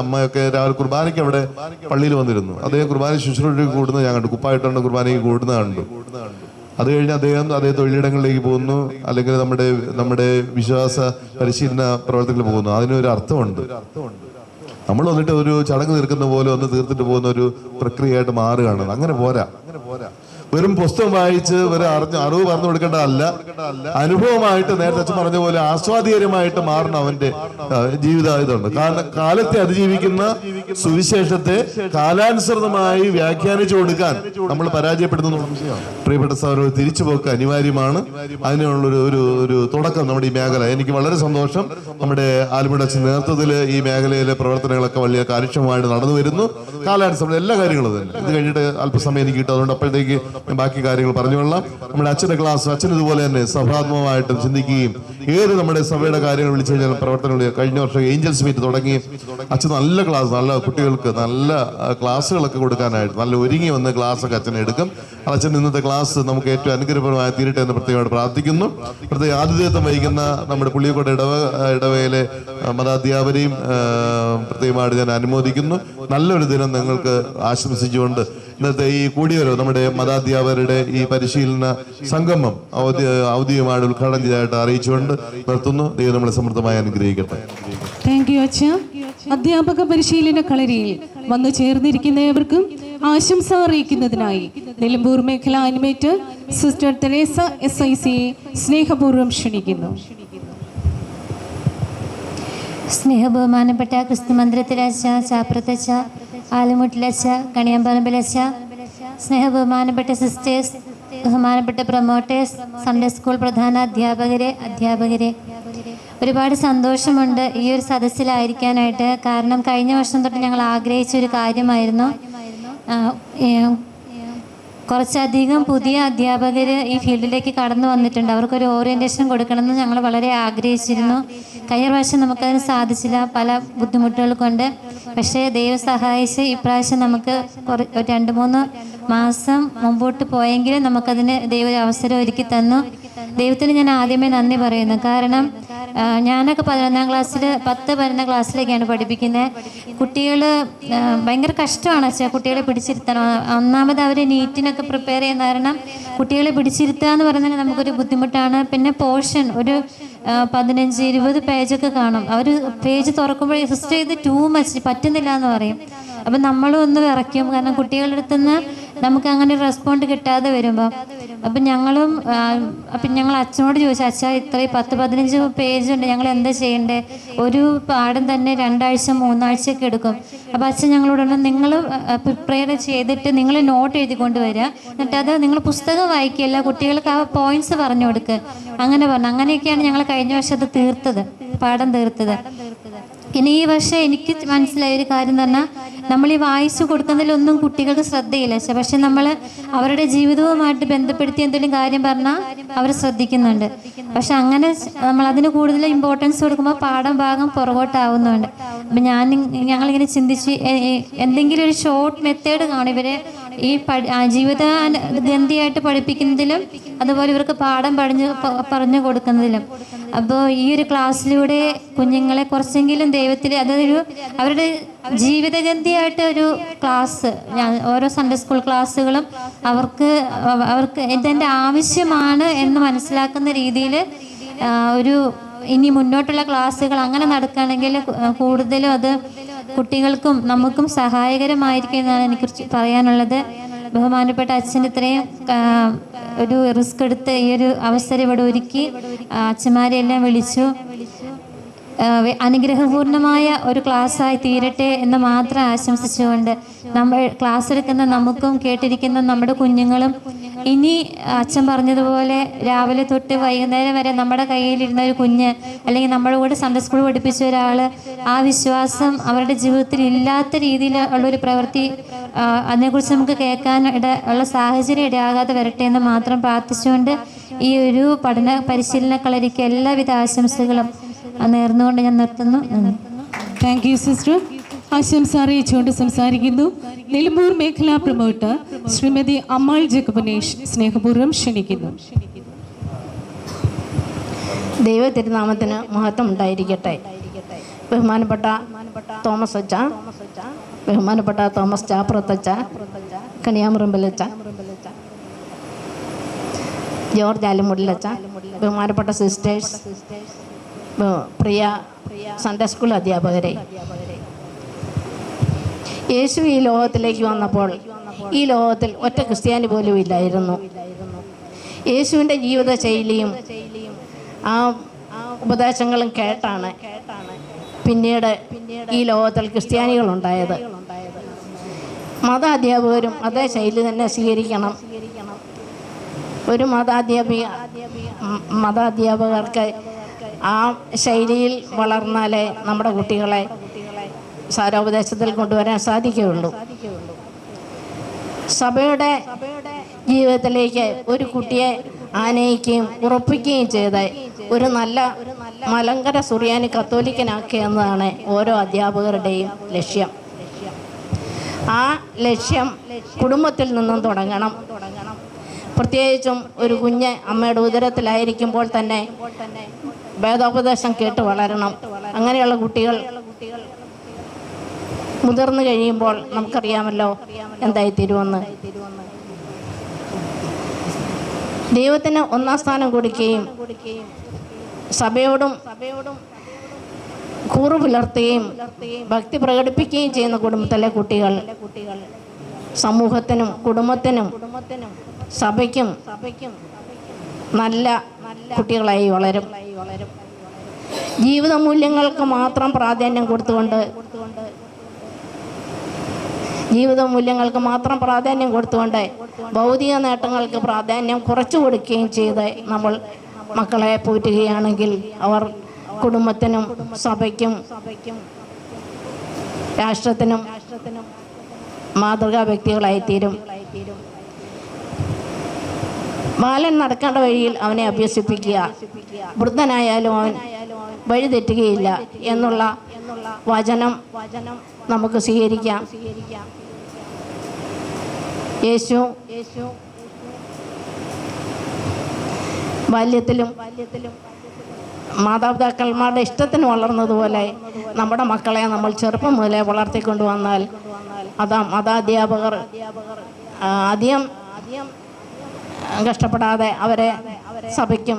അമ്മയൊക്കെ രാവിലെ കുർബാനയ്ക്ക് അവിടെ പള്ളിയിൽ വന്നിരുന്നു. അദ്ദേഹം കുർബാന ശുശ്രൂഷ കൂടുന്നത് ഞാൻ കണ്ടു. കുപ്പായിട്ടാണ് കുർബാനയ്ക്ക് കൂടുന്നത് കണ്ടു. അത് കഴിഞ്ഞ് അദ്ദേഹം തൊഴിലിടങ്ങളിലേക്ക് പോകുന്നു, അല്ലെങ്കിൽ നമ്മുടെ വിശ്വാസ പരിശീലന പ്രവർത്തനത്തിൽ പോകുന്നു. അതിനൊരു അർത്ഥമുണ്ട്. നമ്മൾ വന്നിട്ട് ഒരു ചടങ്ങ് തീർക്കുന്ന പോലെ ഒന്ന് തീർത്തിട്ട് പോകുന്ന ഒരു പ്രക്രിയയായിട്ട് മാറുകയാണ്. അങ്ങനെ പോരാ. വെറും പുസ്തകം വായിച്ച് അറിവ് പറഞ്ഞു കൊടുക്കേണ്ടതല്ല, അനുഭവമായിട്ട് നേരത്തെ അച്ഛൻ പറഞ്ഞ പോലെ ആസ്വാദ്യകരമായിട്ട് മാറണം അവന്റെ ജീവിത ഇതുണ്ട്. കാരണം കാലത്തെ അതിജീവിക്കുന്ന സുവിശേഷത്തെ കാലാനുസൃതമായി വ്യാഖ്യാനിച്ചു കൊടുക്കാൻ നമ്മൾ പരാജയപ്പെടുന്നു. പ്രിയപ്പെട്ട സഹോദരൻ, തിരിച്ചുപോക്ക് അനിവാര്യമാണ്. അതിനുള്ളൊരു തുടക്കം നമ്മുടെ ഈ മേഖല. എനിക്ക് വളരെ സന്തോഷം, നമ്മുടെ ആലപ്പുഴ അച്ഛൻ നേതൃത്വത്തിൽ ഈ മേഖലയിലെ പ്രവർത്തനങ്ങളൊക്കെ വലിയ കാര്യക്ഷമമായിട്ട് നടന്നു വരുന്നു. കാലാനുസൃതം എല്ലാ കാര്യങ്ങളും തന്നെ. ഇത് കഴിഞ്ഞിട്ട് അല്പസമയം എനിക്ക് കിട്ടും. അതുകൊണ്ട് അപ്പോഴത്തേക്ക് ഞാൻ ബാക്കി കാര്യങ്ങൾ പറഞ്ഞുകൊള്ളാം. നമ്മുടെ അച്ഛൻ്റെ ക്ലാസ്, അച്ഛൻ ഇതുപോലെ തന്നെ സഭാത്മകമായിട്ട് ചിന്തിക്കുകയും ഏത് നമ്മുടെ സഭയുടെ കാര്യങ്ങൾ വിളിച്ചു കഴിഞ്ഞാൽ പ്രവർത്തനങ്ങൾ, കഴിഞ്ഞ വർഷം ഏഞ്ചൽസ് മീറ്റ് തുടങ്ങി അച്ഛൻ നല്ല ക്ലാസ്, നല്ല കുട്ടികൾക്ക് നല്ല ക്ലാസ്സുകളൊക്കെ കൊടുക്കാനായിട്ട് നല്ല ഒരുങ്ങി വന്ന് ക്ലാസ്സൊക്കെ അച്ഛനെ എടുക്കും. അച്ഛൻ ഇന്നത്തെ ക്ലാസ് നമുക്ക് ഏറ്റവും അനുഗ്രഹപരമായി തീരട്ടെ എന്ന് പ്രത്യേകമായിട്ട് പ്രാർത്ഥിക്കുന്നു. പ്രത്യേക ആതിഥേയത്വം വഹിക്കുന്ന നമ്മുടെ പുള്ളിയക്കോട് ഇടവകയിലെ മതാധ്യാപകരെയും പ്രത്യേകമായിട്ട് ഞാൻ അനുമോദിക്കുന്നു. നല്ലൊരു ദിനം നിങ്ങൾക്ക് ആശംസിച്ചുകൊണ്ട് ഇന്നത്തെ ഈ കൂടിയവരോ നമ്മുടെ മതാധ്യാപകരുടെ ഈ പരിശീലന സംഗമം ഔദ്യോഗികമായിട്ട് ഉദ്ഘാടനം ചെയ്തതായിട്ട് അറിയിച്ചുകൊണ്ട് നിർത്തുന്നു. ദൈവം നമ്മളെ സമൃദ്ധമായി അനുഗ്രഹിക്കട്ടെ. താങ്ക് യു അച്ഛ. അധ്യാപക പരിശീലന കളരിയിൽ വന്നു ചേർന്നിരിക്കുന്ന ഏവർക്കും ആശംസ അറിയിക്കുന്നതിനായി നിലമ്പൂർ മേഖല അനിമേറ്റർ സിസ്റ്റർ തെരേസ SIC സ്നേഹപൂർവ്വം ക്ഷണിക്കുന്നു. സ്നേഹബഹുമാനപ്പെട്ട ക്രിസ്തുമന്ദിരത്തിലച്ച, ചാപ്രത്തച്ച, ആലുമുട്ടിലച്ച, കണിയാമ്പറമ്പിലച്ച, സ്നേഹബഹുമാനപ്പെട്ട സിസ്റ്റേഴ്സ്, ബഹുമാനപ്പെട്ട പ്രൊമോട്ടേഴ്സ്, സൺഡേ സ്കൂൾ പ്രധാന അധ്യാപകരെ ഒരുപാട് സന്തോഷമുണ്ട് ഈ ഒരു സദസ്സിലായിരിക്കാനായിട്ട്. കാരണം കഴിഞ്ഞ വർഷം തൊട്ട് ഞങ്ങൾ ആഗ്രഹിച്ചൊരു കാര്യമായിരുന്നു. കുറച്ചധികം പുതിയ അധ്യാപകർ ഈ ഫീൽഡിലേക്ക് കടന്നു വന്നിട്ടുണ്ട്. അവർക്കൊരു ഓറിയൻറ്റേഷൻ കൊടുക്കണമെന്ന് ഞങ്ങൾ വളരെ ആഗ്രഹിച്ചിരുന്നു. കഴിഞ്ഞ പ്രാവശ്യം നമുക്കതിന് സാധിച്ചില്ല, പല ബുദ്ധിമുട്ടുകൾ കൊണ്ട്. പക്ഷേ ദൈവം സഹായിച്ച് ഇപ്രാവശ്യം നമുക്ക് 2-3 മാസം മുമ്പോട്ട് പോയെങ്കിലും നമുക്കതിന് ദൈവം ഒരു അവസരം ഒരുക്കി തന്നു. ദൈവത്തിന് ഞാൻ ആദ്യമേ നന്ദി പറയുന്നു. കാരണം ഞാനൊക്കെ 10-11 ക്ലാസ്സിലേക്കാണ് പഠിപ്പിക്കുന്നത്. കുട്ടികൾ ഭയങ്കര കഷ്ടമാണ് വെച്ചാൽ കുട്ടികളെ പിടിച്ചിരുത്തണം. ഒന്നാമത് അവർ നീറ്റിനൊക്കെ പ്രിപ്പയർ ചെയ്യുന്ന കാരണം കുട്ടികളെ പിടിച്ചിരുത്തുക എന്ന് പറയുന്നത് നമുക്കൊരു ബുദ്ധിമുട്ടാണ്. പിന്നെ പോർഷൻ ഒരു 15-20 പേജൊക്കെ കാണും. അവർ പേജ് തുറക്കുമ്പോൾ സിസ്റ്റർ ഇത് ടൂ മച്ച് പറ്റുന്നില്ല എന്ന് പറയും. അപ്പം നമ്മളും ഒന്ന് വിറയ്ക്കും. കാരണം കുട്ടികളുടെ അടുത്ത് നിന്ന് നമുക്ക് അങ്ങനെ റെസ്പോണ്ട് കിട്ടാതെ വരുമ്പോൾ അപ്പം ഞങ്ങൾ അച്ഛനോട് ചോദിച്ചു, അച്ഛാ ഇത്രയും 10-15 പേജുണ്ട്, ഞങ്ങൾ എന്താ ചെയ്യണ്ടേ? ഒരു പാഠം തന്നെ 2 ആഴ്ച 3 ആഴ്ചയൊക്കെ എടുക്കും. അപ്പോൾ അച്ഛൻ ഞങ്ങളോട് നിങ്ങൾ പ്രിപ്പയർ ചെയ്തിട്ട് നിങ്ങൾ നോട്ട് എഴുതിക്കൊണ്ട് വരിക, എന്നിട്ട് അത് നിങ്ങൾ പുസ്തകം വായിക്കുകയല്ല, കുട്ടികൾക്ക് ആ പോയിന്റ്സ് പറഞ്ഞു കൊടുക്കുക. അങ്ങനെ പറഞ്ഞു. അങ്ങനെയൊക്കെയാണ് ഞങ്ങൾ കഴിഞ്ഞ വർഷം അത് പാഠം തീർത്തത്. ഇനി ഈ വർഷം എനിക്ക് മനസ്സിലായ ഒരു കാര്യം എന്ന് പറഞ്ഞാൽ, നമ്മൾ ഈ വായിച്ചു കൊടുക്കുന്നതിലൊന്നും കുട്ടികൾക്ക് ശ്രദ്ധയില്ല. പക്ഷെ നമ്മൾ അവരുടെ ജീവിതവുമായിട്ട് ബന്ധപ്പെടുത്തി എന്തെങ്കിലും കാര്യം പറഞ്ഞാൽ അവർ ശ്രദ്ധിക്കുന്നുണ്ട്. പക്ഷെ അങ്ങനെ നമ്മൾ അതിന് കൂടുതൽ ഇമ്പോർട്ടൻസ് കൊടുക്കുമ്പോൾ ഭാഗം പുറകോട്ടാവുന്നുണ്ട്. അപ്പം ഞങ്ങളിങ്ങനെ ചിന്തിച്ച് എന്തെങ്കിലും ഒരു ഷോർട്ട് മെത്തേഡ് കാണും ഇവരെ ഈ ജീവിത ഗന്ധിയായിട്ട് പഠിപ്പിക്കുന്നതിലും അതുപോലെ ഇവർക്ക് പാഠം പറഞ്ഞു കൊടുക്കുന്നതിലും. അപ്പോൾ ഈ ഒരു ക്ലാസ്സിലൂടെ കുഞ്ഞുങ്ങളെ കുറച്ചെങ്കിലും ദൈവത്തിൽ അതൊരു അവരുടെ ജീവിതഗന്ധിയായിട്ട് ഒരു ക്ലാസ്, ഓരോ സൺഡേ സ്കൂൾ ക്ലാസ്സുകളും അവർക്ക് ഇതെൻ്റെ ആവശ്യമാണ് എന്ന് മനസ്സിലാക്കുന്ന രീതിയിൽ ഒരു ഇനി മുന്നോട്ടുള്ള ക്ലാസ്സുകൾ അങ്ങനെ നടക്കുകയാണെങ്കിൽ കൂടുതലും അത് കുട്ടികൾക്കും നമുക്കും സഹായകരമായിരിക്കും എന്നാണ് എനിക്ക് പറയാനുള്ളത്. ബഹുമാനപ്പെട്ട അച്ഛൻ ഇത്രയും ഒരു റിസ്ക് എടുത്ത് ഈ ഒരു അവസരം ഇവിടെ ഒരുക്കി അച്ഛന്മാരെയെല്ലാം വിളിച്ചു. അനുഗ്രഹപൂർണമായ ഒരു ക്ലാസ്സായി തീരട്ടെ എന്ന് മാത്രം ആശംസിച്ചുകൊണ്ട് നമ്മൾ ക്ലാസ് എടുക്കുന്ന നമുക്കും കേട്ടിരിക്കുന്ന നമ്മുടെ കുഞ്ഞുങ്ങളും ഇനി അച്ഛൻ പറഞ്ഞതുപോലെ രാവിലെ തൊട്ട് വൈകുന്നേരം വരെ നമ്മുടെ കയ്യിലിരുന്ന ഒരു കുഞ്ഞ് അല്ലെങ്കിൽ നമ്മുടെ കൂടെ സൺഡേ സ്കൂൾ പഠിപ്പിച്ച ഒരാൾ ആ വിശ്വാസം അവരുടെ ജീവിതത്തിൽ ഇല്ലാത്ത രീതിയിൽ ഉള്ളൊരു പ്രവൃത്തി അതിനെക്കുറിച്ച് നമുക്ക് കേൾക്കാൻ ഉള്ള സാഹചര്യം ഇടയാകാതെ വരട്ടെ എന്ന് മാത്രം പ്രാർത്ഥിച്ചുകൊണ്ട് ഈ ഒരു പരിശീലന കളരിക്ക് എല്ലാവിധ ആശംസകളും നേർന്നുകൊണ്ട് ഞാൻ നിർത്തുന്നു. Thank you sister. ആശംസ അറിയിച്ചുകൊണ്ട് സംസാരിക്കുന്നു നിലമ്പൂർ മേഖലാ പ്രൊമോട്ടർ ശ്രീമതി അമ്മാൾ ജക്കബനേഷ് സ്നേഹപൂർവ്വം ക്ഷണിക്കുന്നു. ദൈവ തിരുനാമത്തിന് മഹത്വം ഉണ്ടായിരിക്കട്ടെ. ബഹുമാനപ്പെട്ട തോമസ് അച്ഛ, ബഹുമാനപ്പെട്ട തോമസ് ചാപ്രത്തച്ഛ, കണിയാമുറമ്പലച്ച, ജോർജ് ആലുമുടിലച്ച, ബഹുമാനപ്പെട്ട സിസ്റ്റേഴ്സ്, പ്രിയ സൺഡേ സ്കൂൾ അധ്യാപകരെ, യേശു ഈ ലോകത്തിലേക്ക് വന്നപ്പോൾ ഈ ലോകത്തിൽ ഒറ്റ ക്രിസ്ത്യാനി പോലും ഇല്ലായിരുന്നു. യേശുവിൻ്റെ ജീവിതശൈലിയും ആ ഉപദേശങ്ങളും കേട്ടാണ് പിന്നീട് ഈ ലോകത്തിൽ ക്രിസ്ത്യാനികളുണ്ടായത്. അധ്യാപകരും അതേ ശൈലി തന്നെ സ്വീകരിക്കണം. ഒരു മതാധ്യാപകർക്ക് ആ ശൈലിയിൽ വളർന്നാലേ നമ്മുടെ കുട്ടികളെ സാരോപദേശത്തിൽ കൊണ്ടുവരാൻ സാധിക്കുകയുള്ളൂ. സഭയുടെ ജീവിതത്തിലേക്ക് ഒരു കുട്ടിയെ ആനയിക്കുകയും ഉറപ്പിക്കുകയും ചെയ്ത് ഒരു നല്ല മലങ്കര സുറിയാനി കത്തോലിക്കനാക്കുക എന്നതാണ് ഓരോ അധ്യാപകരുടെയും ലക്ഷ്യം. ആ ലക്ഷ്യം കുടുംബത്തിൽ നിന്നും തുടങ്ങണം. പ്രത്യേകിച്ചും ഒരു കുഞ്ഞ് അമ്മയുടെ ഉദരത്തിലായിരിക്കുമ്പോൾ തന്നെ വേദോപദേശം കേട്ട് വളരണം. അങ്ങനെയുള്ള കുട്ടികൾ മുതിർന്നു കഴിയുമ്പോൾ നമുക്കറിയാമല്ലോ എന്തായിത്തീരുമെന്ന്. ദൈവത്തിന് ഒന്നാം സ്ഥാനം കൊടുക്കുകയും സഭയോടും കൂറു പുലർത്തുകയും ഭക്തി പ്രകടിപ്പിക്കുകയും ചെയ്യുന്ന കുടുംബത്തിലെ കുട്ടികൾ സമൂഹത്തിനും കുടുംബത്തിനും സഭയ്ക്കും നല്ല കുട്ടികളായി വളരും. ജീവിത മൂല്യങ്ങൾക്ക് മാത്രം പ്രാധാന്യം കൊടുത്തുകൊണ്ട് ഭൗതിക നേട്ടങ്ങൾക്ക് പ്രാധാന്യം കുറച്ചു കൊടുക്കുകയും ചെയ്ത് നമ്മൾ മക്കളെ പോറ്റുകയാണെങ്കിൽ അവർ കുടുംബത്തിനും സഭയ്ക്കും രാഷ്ട്രത്തിനും മാതൃകാ വ്യക്തികളായിത്തീരും. ബാലൻ നടക്കേണ്ട വഴിയിൽ അവനെ അഭ്യസിപ്പിക്കുക, വൃദ്ധനായാലും അവൻ വഴിതെറ്റുകയില്ല എന്നുള്ള വചനം നമുക്ക് സ്വീകരിക്കാം. യേശു ബാല്യത്തിലും മാതാപിതാക്കന്മാരുടെ ഇഷ്ടത്തിന് വളർന്നതുപോലെ നമ്മുടെ മക്കളെ നമ്മൾ ചെറുപ്പം മുതലേ വളർത്തിക്കൊണ്ടുവന്നാൽ മതാധ്യാപകർ അധികം കഷ്ടപ്പെടാതെ അവരെ സഭയ്ക്കും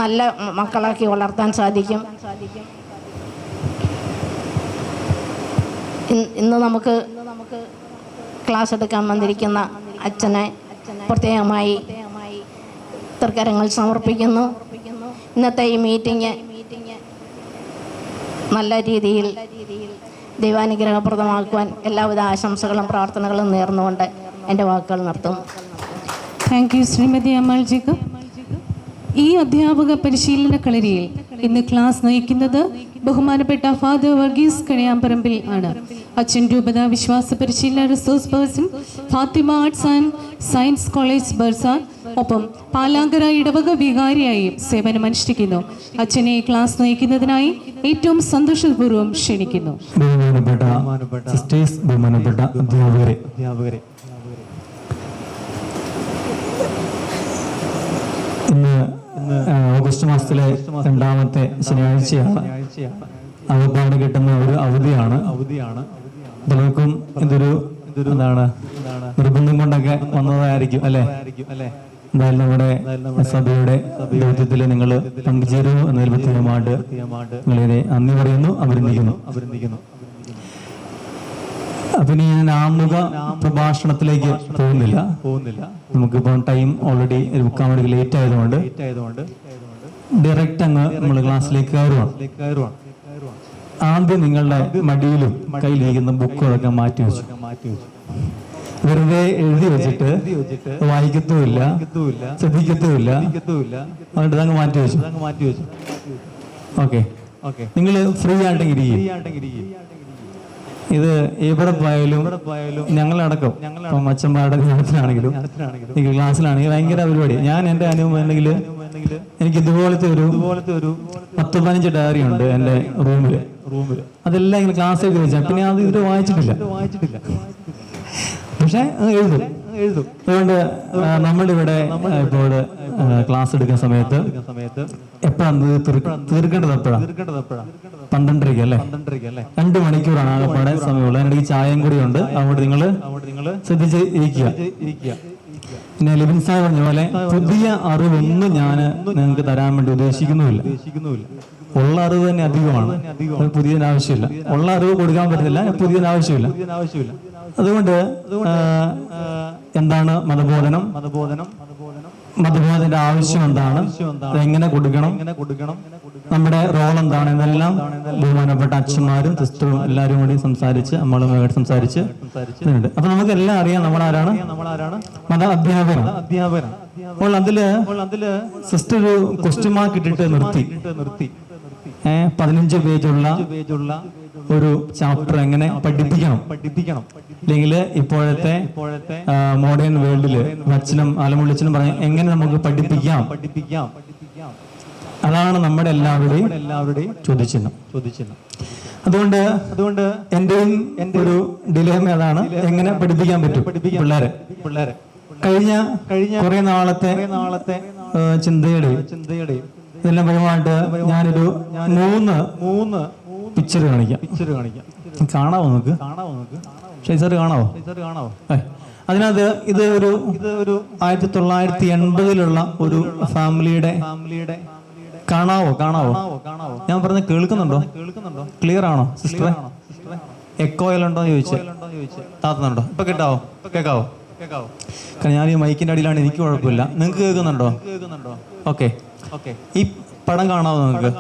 നല്ല മക്കളാക്കി വളർത്താൻ സാധിക്കും. ഇന്ന് നമുക്ക് ക്ലാസ് എടുക്കാൻ വന്നിരിക്കുന്ന അച്ഛനെ പ്രത്യേകമായി തൃക്കരങ്ങൾ സമർപ്പിക്കുന്നു. ഇന്നത്തെ ഈ മീറ്റിംഗ് നല്ല രീതിയിൽ ദൈവാനുഗ്രഹപ്രദമാക്കുവാൻ എല്ലാവിധ ആശംസകളും പ്രാർത്ഥനകളും നേർന്നുകൊണ്ട് എൻ്റെ വാക്കുകൾ നിർത്തുന്നു. Thank you Shrimati Amal Jacob. ഈ അധ്യാപക പരിശീലന കളരിയിൽ ഇന്ന് ക്ലാസ് നയിക്കുന്നത് ബഹുമാനപ്പെട്ട ഫാദർ വർഗീസ് കണിയാമ്പറമ്പിൽ ആണ്. അച്ഛൻ രൂപത വിശ്വാസ പരിശീലന resource person, Fathima arts and science college bursar, ഒപ്പം പാലാങ്കര ഇടവക വികാരിയായും സേവനമനുഷ്ഠിക്കുന്നു. അച്ഛനെ ക്ലാസ് നയിക്കുന്നതിനായി ഏറ്റവും സന്തോഷപൂർവ്വം ക്ഷണിക്കുന്നു. ബഹുമാനപ്പെട്ട സിസ്റ്റേഴ്സ്, ബഹുമാനപ്പെട്ട അധ്യാപകരെ, ഇന്ന് ഓഗസ്റ്റ് മാസത്തിലെ രണ്ടാമത്തെ ശനിയാഴ്ചയാണ്. അവധിയാണ് കിട്ടുന്ന ഒരു അവധിയാണ്. പലർക്കും ഇതൊരു എന്താണ് നിർബന്ധം കൊണ്ടൊക്കെ വന്നതായിരിക്കും അല്ലേ? എന്തായാലും നമ്മുടെ സഭയുടെ ദൗത്യത്തിൽ നിങ്ങൾ പങ്കുചേരുന്നു എന്നതിൽ പ്രത്യേകമായിട്ട് നിങ്ങളെ നന്ദി പറയുന്നു, അഭിനന്ദിക്കുന്നു. അപ്പൊ ഇനി ഞാൻ ആമുഖ പ്രഭാഷണത്തിലേക്ക് പോകുന്നില്ല. നമുക്കിപ്പോൾ ടൈം ഓൾറെഡി മുക്കാൻ വേണ്ടി ലേറ്റ് ആയതുകൊണ്ട് ഡയറക്റ്റ് അങ്ങ് നമ്മൾ ക്ലാസ്സിലേക്ക് കയറുവാണ്. ആദ്യം നിങ്ങളുടെ മടിയിലും കയ്യിലിരിക്കുന്ന ബുക്കുകളൊക്കെ മാറ്റി വെച്ചു. വെറുതെ എഴുതി വെച്ചിട്ട് വായിക്കത്തുമില്ല, ശ്രദ്ധിക്കത്തുമില്ല, അതുകൊണ്ട് അങ്ങ് മാറ്റി വെച്ചു. ഓക്കെ, നിങ്ങൾ ഫ്രീ ആയിട്ടെങ്കിൽ ഇരിക്കും. ഇത് എവിടെ പോയാലും ഞങ്ങളടക്കം അച്ഛന്മാരുടെ ജ്ഞാനത്തിലാണെങ്കിലും ഈ ക്ലാസ്സിലാണെങ്കിൽ ഭയങ്കര പരിപാടി. ഞാൻ എൻ്റെ അനുഭവം ഉണ്ടെങ്കിൽ എനിക്ക് ഇതുപോലത്തെ ഒരു 10-15 ഡയറി ഉണ്ട് എൻ്റെ റൂമിൽ. അതെല്ലാം ഇങ്ങനെ ക്ലാസ് എഴുതി വെച്ചാൽ പിന്നെ അത് ഇത് വായിച്ചിട്ടില്ല, പക്ഷെ എഴുതും. അതുകൊണ്ട് നമ്മളിവിടെ ഇപ്പോൾ ക്ലാസ് എടുക്കുന്ന സമയത്ത് എപ്പോഴാണ് തീർക്കേണ്ടത്? എപ്പോഴാണ്? 12:30 അല്ലേ? 2 മണിക്കൂറാണ് ആകെപ്പാടെ സമയമുള്ളത്. അതിനിടയ്ക്ക് ചായയും കൂടി ഉണ്ട്. അതുകൊണ്ട് നിങ്ങൾ ശ്രദ്ധിച്ച് ഇരിക്കുക. പിന്നെ ലിബിൻ സാഹിബ് പറഞ്ഞ പോലെ പുതിയ അറിവൊന്നും ഞാൻ നിങ്ങൾക്ക് തരാൻ വേണ്ടി ഉദ്ദേശിക്കുന്നുമില്ല. ഉള്ള അറിവ് തന്നെ അധികമാണ്, പുതിയതിന് ആവശ്യമില്ല. ഉള്ള അറിവ് കൊടുക്കാൻ പറ്റത്തില്ല, പുതിയതിന് ആവശ്യമില്ല. അതുകൊണ്ട് എന്താണ് മതബോധനം, മതബോധനത്തിന്റെ ആവശ്യം എന്താണ്, എങ്ങനെ കൊടുക്കണം, നമ്മുടെ റോൾ എന്താണ് എന്നെല്ലാം ബഹുമാനപ്പെട്ട അച്ഛന്മാരും സിസ്റ്ററും എല്ലാവരും കൂടി സംസാരിച്ച് നമ്മളുമായിട്ട് സംസാരിച്ച് അപ്പൊ നമുക്ക് എല്ലാം അറിയാം നമ്മളാരാണ്. മത അധ്യാപകരാണ്. അപ്പോൾ അതില് സിസ്റ്റർ ഒരു ക്വസ്റ്റ്യൻ മാർക്ക് ഇട്ടിട്ട് നിർത്തി. 15 പേജുള്ള ഒരു ചാപ്റ്റർ എങ്ങനെ പഠിപ്പിക്കണം അല്ലെങ്കിൽ ഇപ്പോഴത്തെ മോഡേൺ വേൾഡില് അച്ഛനും ആലമുള്ളിച്ചനും പറഞ്ഞ എങ്ങനെ നമുക്ക് പഠിപ്പിക്കാം. അതാണ് നമ്മുടെ എല്ലാവരുടെയും ചോദിച്ചിരുന്നു. അതുകൊണ്ട് എന്റെയും ഒരു ഡിലേമ അതാണ്, എങ്ങനെ പഠിപ്പിക്കാൻ പറ്റും പിള്ളേരെ. കഴിഞ്ഞ കുറെ നാളത്തെ ചിന്തയുടെയും ഇതെല്ലാം പരമായിട്ട് ഞാനൊരു മൂന്ന് പിക്ചർ കാണിക്കാം. കാണാവോ നമുക്ക്? സാർ കാണാവോ? അതിനകത്ത് ഇത് ഒരു 1980 ഒരു ഫാമിലിയുടെ കാണാവോ? ഞാൻ പറഞ്ഞത് കേൾക്കുന്നുണ്ടോ? ക്ലിയർ ആണോ സിസ്റ്ററെ? എക്കോയിലുണ്ടോ എന്ന് ചോദിച്ചേ. താത്തുന്നുണ്ടോ? ഇപ്പൊ കേൾക്കാവോ? കാരണം ഞാൻ ഈ മൈക്കിന്റെ അടിയിലാണ്, എനിക്ക് കുഴപ്പമില്ല. നിങ്ങൾക്ക് കേൾക്കുന്നുണ്ടോ? ഓക്കെ. ഈ പടം കാണാവോ നിങ്ങൾക്ക്?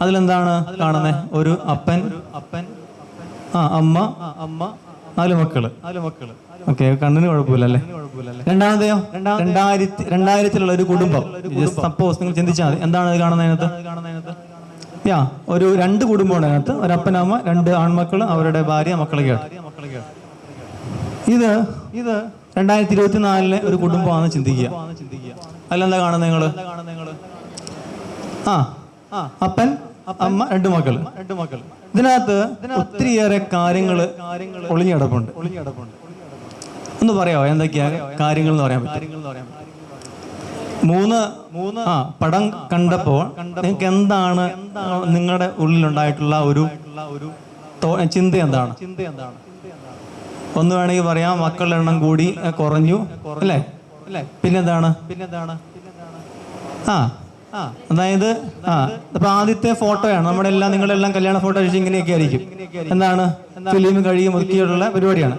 അതിലെന്താണ് കാണുന്നത്? ഒരു അപ്പൻ, അമ്മ, 4 മക്കള്. ഓക്കെ, കണ്ണിന് കുഴപ്പമില്ലല്ലേ? രണ്ടാമതെയോ 2000 ഒരു കുടുംബം. സപ്പോസ് നിങ്ങൾ ചിന്തിച്ചാൽ മതി, എന്താണ് അത് കാണുന്നതിനകത്ത്? ഒരു 2 കുടുംബമാണ് അതിനകത്ത്. ഒരു അപ്പനമ്മ, 2 ആൺമക്കള്, അവരുടെ ഭാര്യ, മക്കളൊക്കെ. ഇത് 2024 ഒരു കുടുംബമാണെന്ന് ചിന്തിക്കുക. അതിലെന്താ കാണുന്നത് നിങ്ങള്? അപ്പൻ, അമ്മ, 2 മക്കള്. ഇതിനകത്ത് ഒത്തിരിയേറെ കാര്യങ്ങള് ഒളിഞ്ഞിടപ്പുണ്ട്. ഒന്ന് പറയാമോ എന്തൊക്കെയാ കാര്യങ്ങൾ എന്ന് പറയാൻ പറ്റും? 3 പടം കണ്ടപ്പോൾ നിങ്ങൾക്ക് എന്താണ് നിങ്ങളുടെ ഉള്ളിലുണ്ടായിട്ടുള്ള ഒരു ചിന്ത എന്താണ്? ഒന്ന് വേണമെങ്കിൽ പറയാം, മക്കളുടെ എണ്ണം കൂടി കുറഞ്ഞു അല്ലേ? പിന്നെന്താണ്? അതായത് അപ്പൊ ആദ്യത്തെ ഫോട്ടോയാണ് നമ്മുടെ എല്ലാം, നിങ്ങളെല്ലാം കല്യാണ ഫോട്ടോ കഴിച്ച് ഇങ്ങനെയൊക്കെ ആയിരിക്കും. എന്താണ്? ഫിലിം കഴിയും ഒതുക്കിയുള്ള പരിപാടിയാണ്.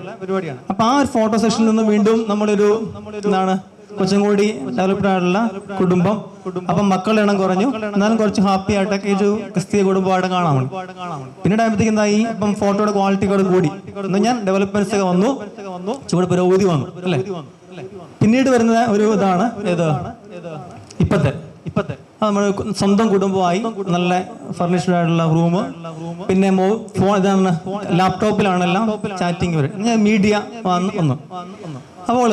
അപ്പൊ ആ ഒരു ഫോട്ടോ സെഷനിൽ നിന്ന് വീണ്ടും നമ്മളൊരു എന്താണ് കുറച്ചും കൂടി ഡെവലപ്ഡ് ആയിട്ടുള്ള കുടുംബം. അപ്പം മക്കളുടെ എണ്ണം കുറഞ്ഞു, എന്നാലും കുറച്ച് ഹാപ്പി ആയിട്ടൊക്കെ ഒരു ക്രിസ്തീയ കുടുംബമായിട്ട് കാണാം. പിന്നീട് ആയപ്പോഴത്തേക്ക് എന്തായി? ഇപ്പം ഫോട്ടോയുടെ ക്വാളിറ്റി കൂടി ഞാൻ ഡെവലപ്മെന്റ്സ് ഒക്കെ വന്നു, ചൂട് പുരോഗതി വന്നു അല്ലേ? പിന്നീട് വരുന്ന ഒരു ഇതാണ് ഏത്? ഇപ്പത്തെ നമ്മൾ സ്വന്തം കുടുംബമായി നല്ല ഫർണിഷ്ഡ് ആയിട്ടുള്ള റൂം, പിന്നെ ഇതാണ് ലാപ്ടോപ്പിലാണെല്ലാം ചാറ്റിംഗ് വരും, മീഡിയ വന്നു. അപ്പോൾ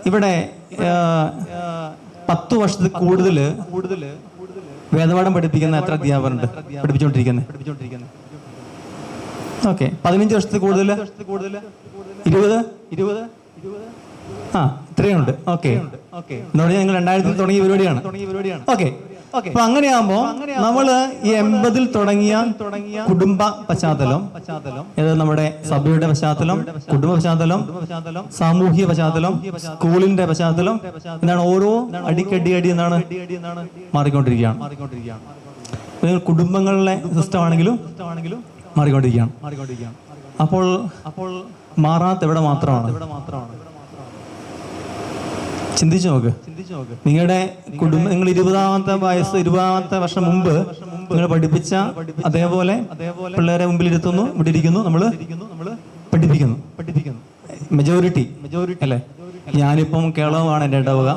ഇവിടെ 10 വർഷത്തിൽ കൂടുതൽ വേദപാഠം പഠിപ്പിക്കുന്ന എത്ര അധ്യാപകരുണ്ട് പഠിപ്പിച്ചുകൊണ്ടിരിക്കുന്നത്? ഓക്കെ, 15 വർഷത്തിൽ കൂടുതൽ 20 ഇത്രയുണ്ട്. ഓക്കെ, ഞങ്ങൾ 2000 തുടങ്ങിയ പരിപാടിയാണ്. ഓക്കെ, അപ്പൊ അങ്ങനെയാകുമ്പോ നമ്മള് ഈ 80 തുടങ്ങിയ കുടുംബ പശ്ചാത്തലം, നമ്മുടെ സഭയുടെ പശ്ചാത്തലം, കുടുംബ പശ്ചാത്തലം, സാമൂഹ്യ പശ്ചാത്തലം, സ്കൂളിന്റെ പശ്ചാത്തലം, എന്താണ് ഓരോ അടിക്കടി എന്താണ് മാറിക്കൊണ്ടിരിക്കുകയാണ്. കുടുംബങ്ങളിലെ സിസ്റ്റം ആണെങ്കിലും മാറിക്കൊണ്ടിരിക്കുകയാണ്. അപ്പോൾ മാറാത്ത എവിടെ മാത്രമാണ്? ചിന്തിച്ചു നോക്ക്. നിങ്ങളുടെ കുടുംബം, നിങ്ങൾ 20-ാമത്തെ വർഷം മുമ്പ് നിങ്ങൾ പഠിപ്പിച്ച അതേപോലെ പിള്ളേരെ മുമ്പിൽ ഇരുത്തുന്നു, ഇവിടെ ഇരിക്കുന്നു, നമ്മള് പഠിപ്പിക്കുന്നു. മെജോറിറ്റി അല്ലേ? ഞാനിപ്പം കേരളമാണ് എൻ്റെ ഇടവക.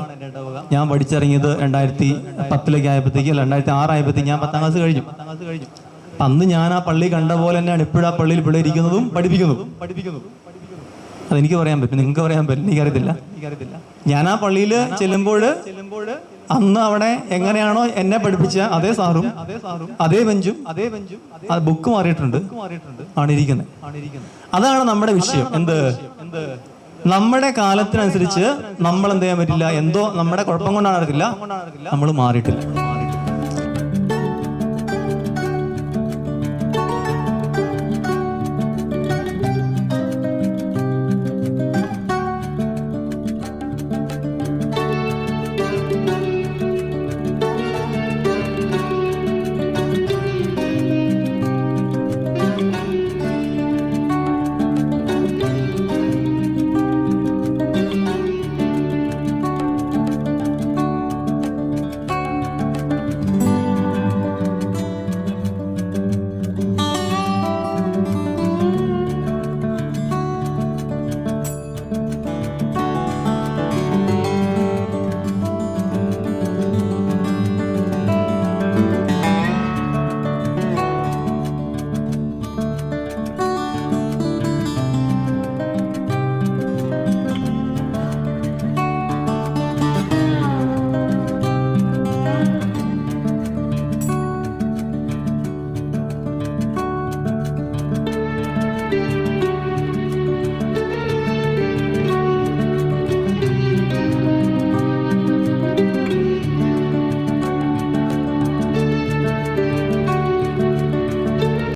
ഞാൻ പഠിച്ചിറങ്ങിയത് 2010 ആയപ്പോഴത്തേക്ക്, 2006 ആയപ്പോഴത്തേക്ക് ഞാൻ 10ാം ക്ലാസ് കഴിഞ്ഞു. അന്ന് ഞാൻ ആ പള്ളി കണ്ട പോലെ തന്നെയാണ് ഇപ്പോഴും ആ പള്ളിയിൽ പിള്ളേരിക്കുന്നതും പഠിപ്പിക്കുന്നതും. അതെനിക്ക് പറയാൻ പറ്റും, നിങ്ങൾക്ക് പറയാൻ പറ്റും, എനിക്കറിയത്തില്ല. ഞാൻ ആ പള്ളിയിൽ ചെല്ലുമ്പോൾ അന്ന് അവിടെ എങ്ങനെയാണോ എന്നെ പഠിപ്പിച്ച അതേ സാറും അതേ ബെഞ്ചും ബുക്ക് മാറിയിട്ടുണ്ട് ആണ് ഇരിക്കുന്നത്. അതാണ് നമ്മുടെ വിഷയം. എന്ത്? നമ്മുടെ കാലത്തിനനുസരിച്ച് നമ്മൾ എന്ത് ചെയ്യാൻ പറ്റില്ല, എന്തോ നമ്മുടെ കുഴപ്പം കൊണ്ടാണ് അറിയത്തില്ല, നമ്മൾ മാറിയിട്ടില്ല.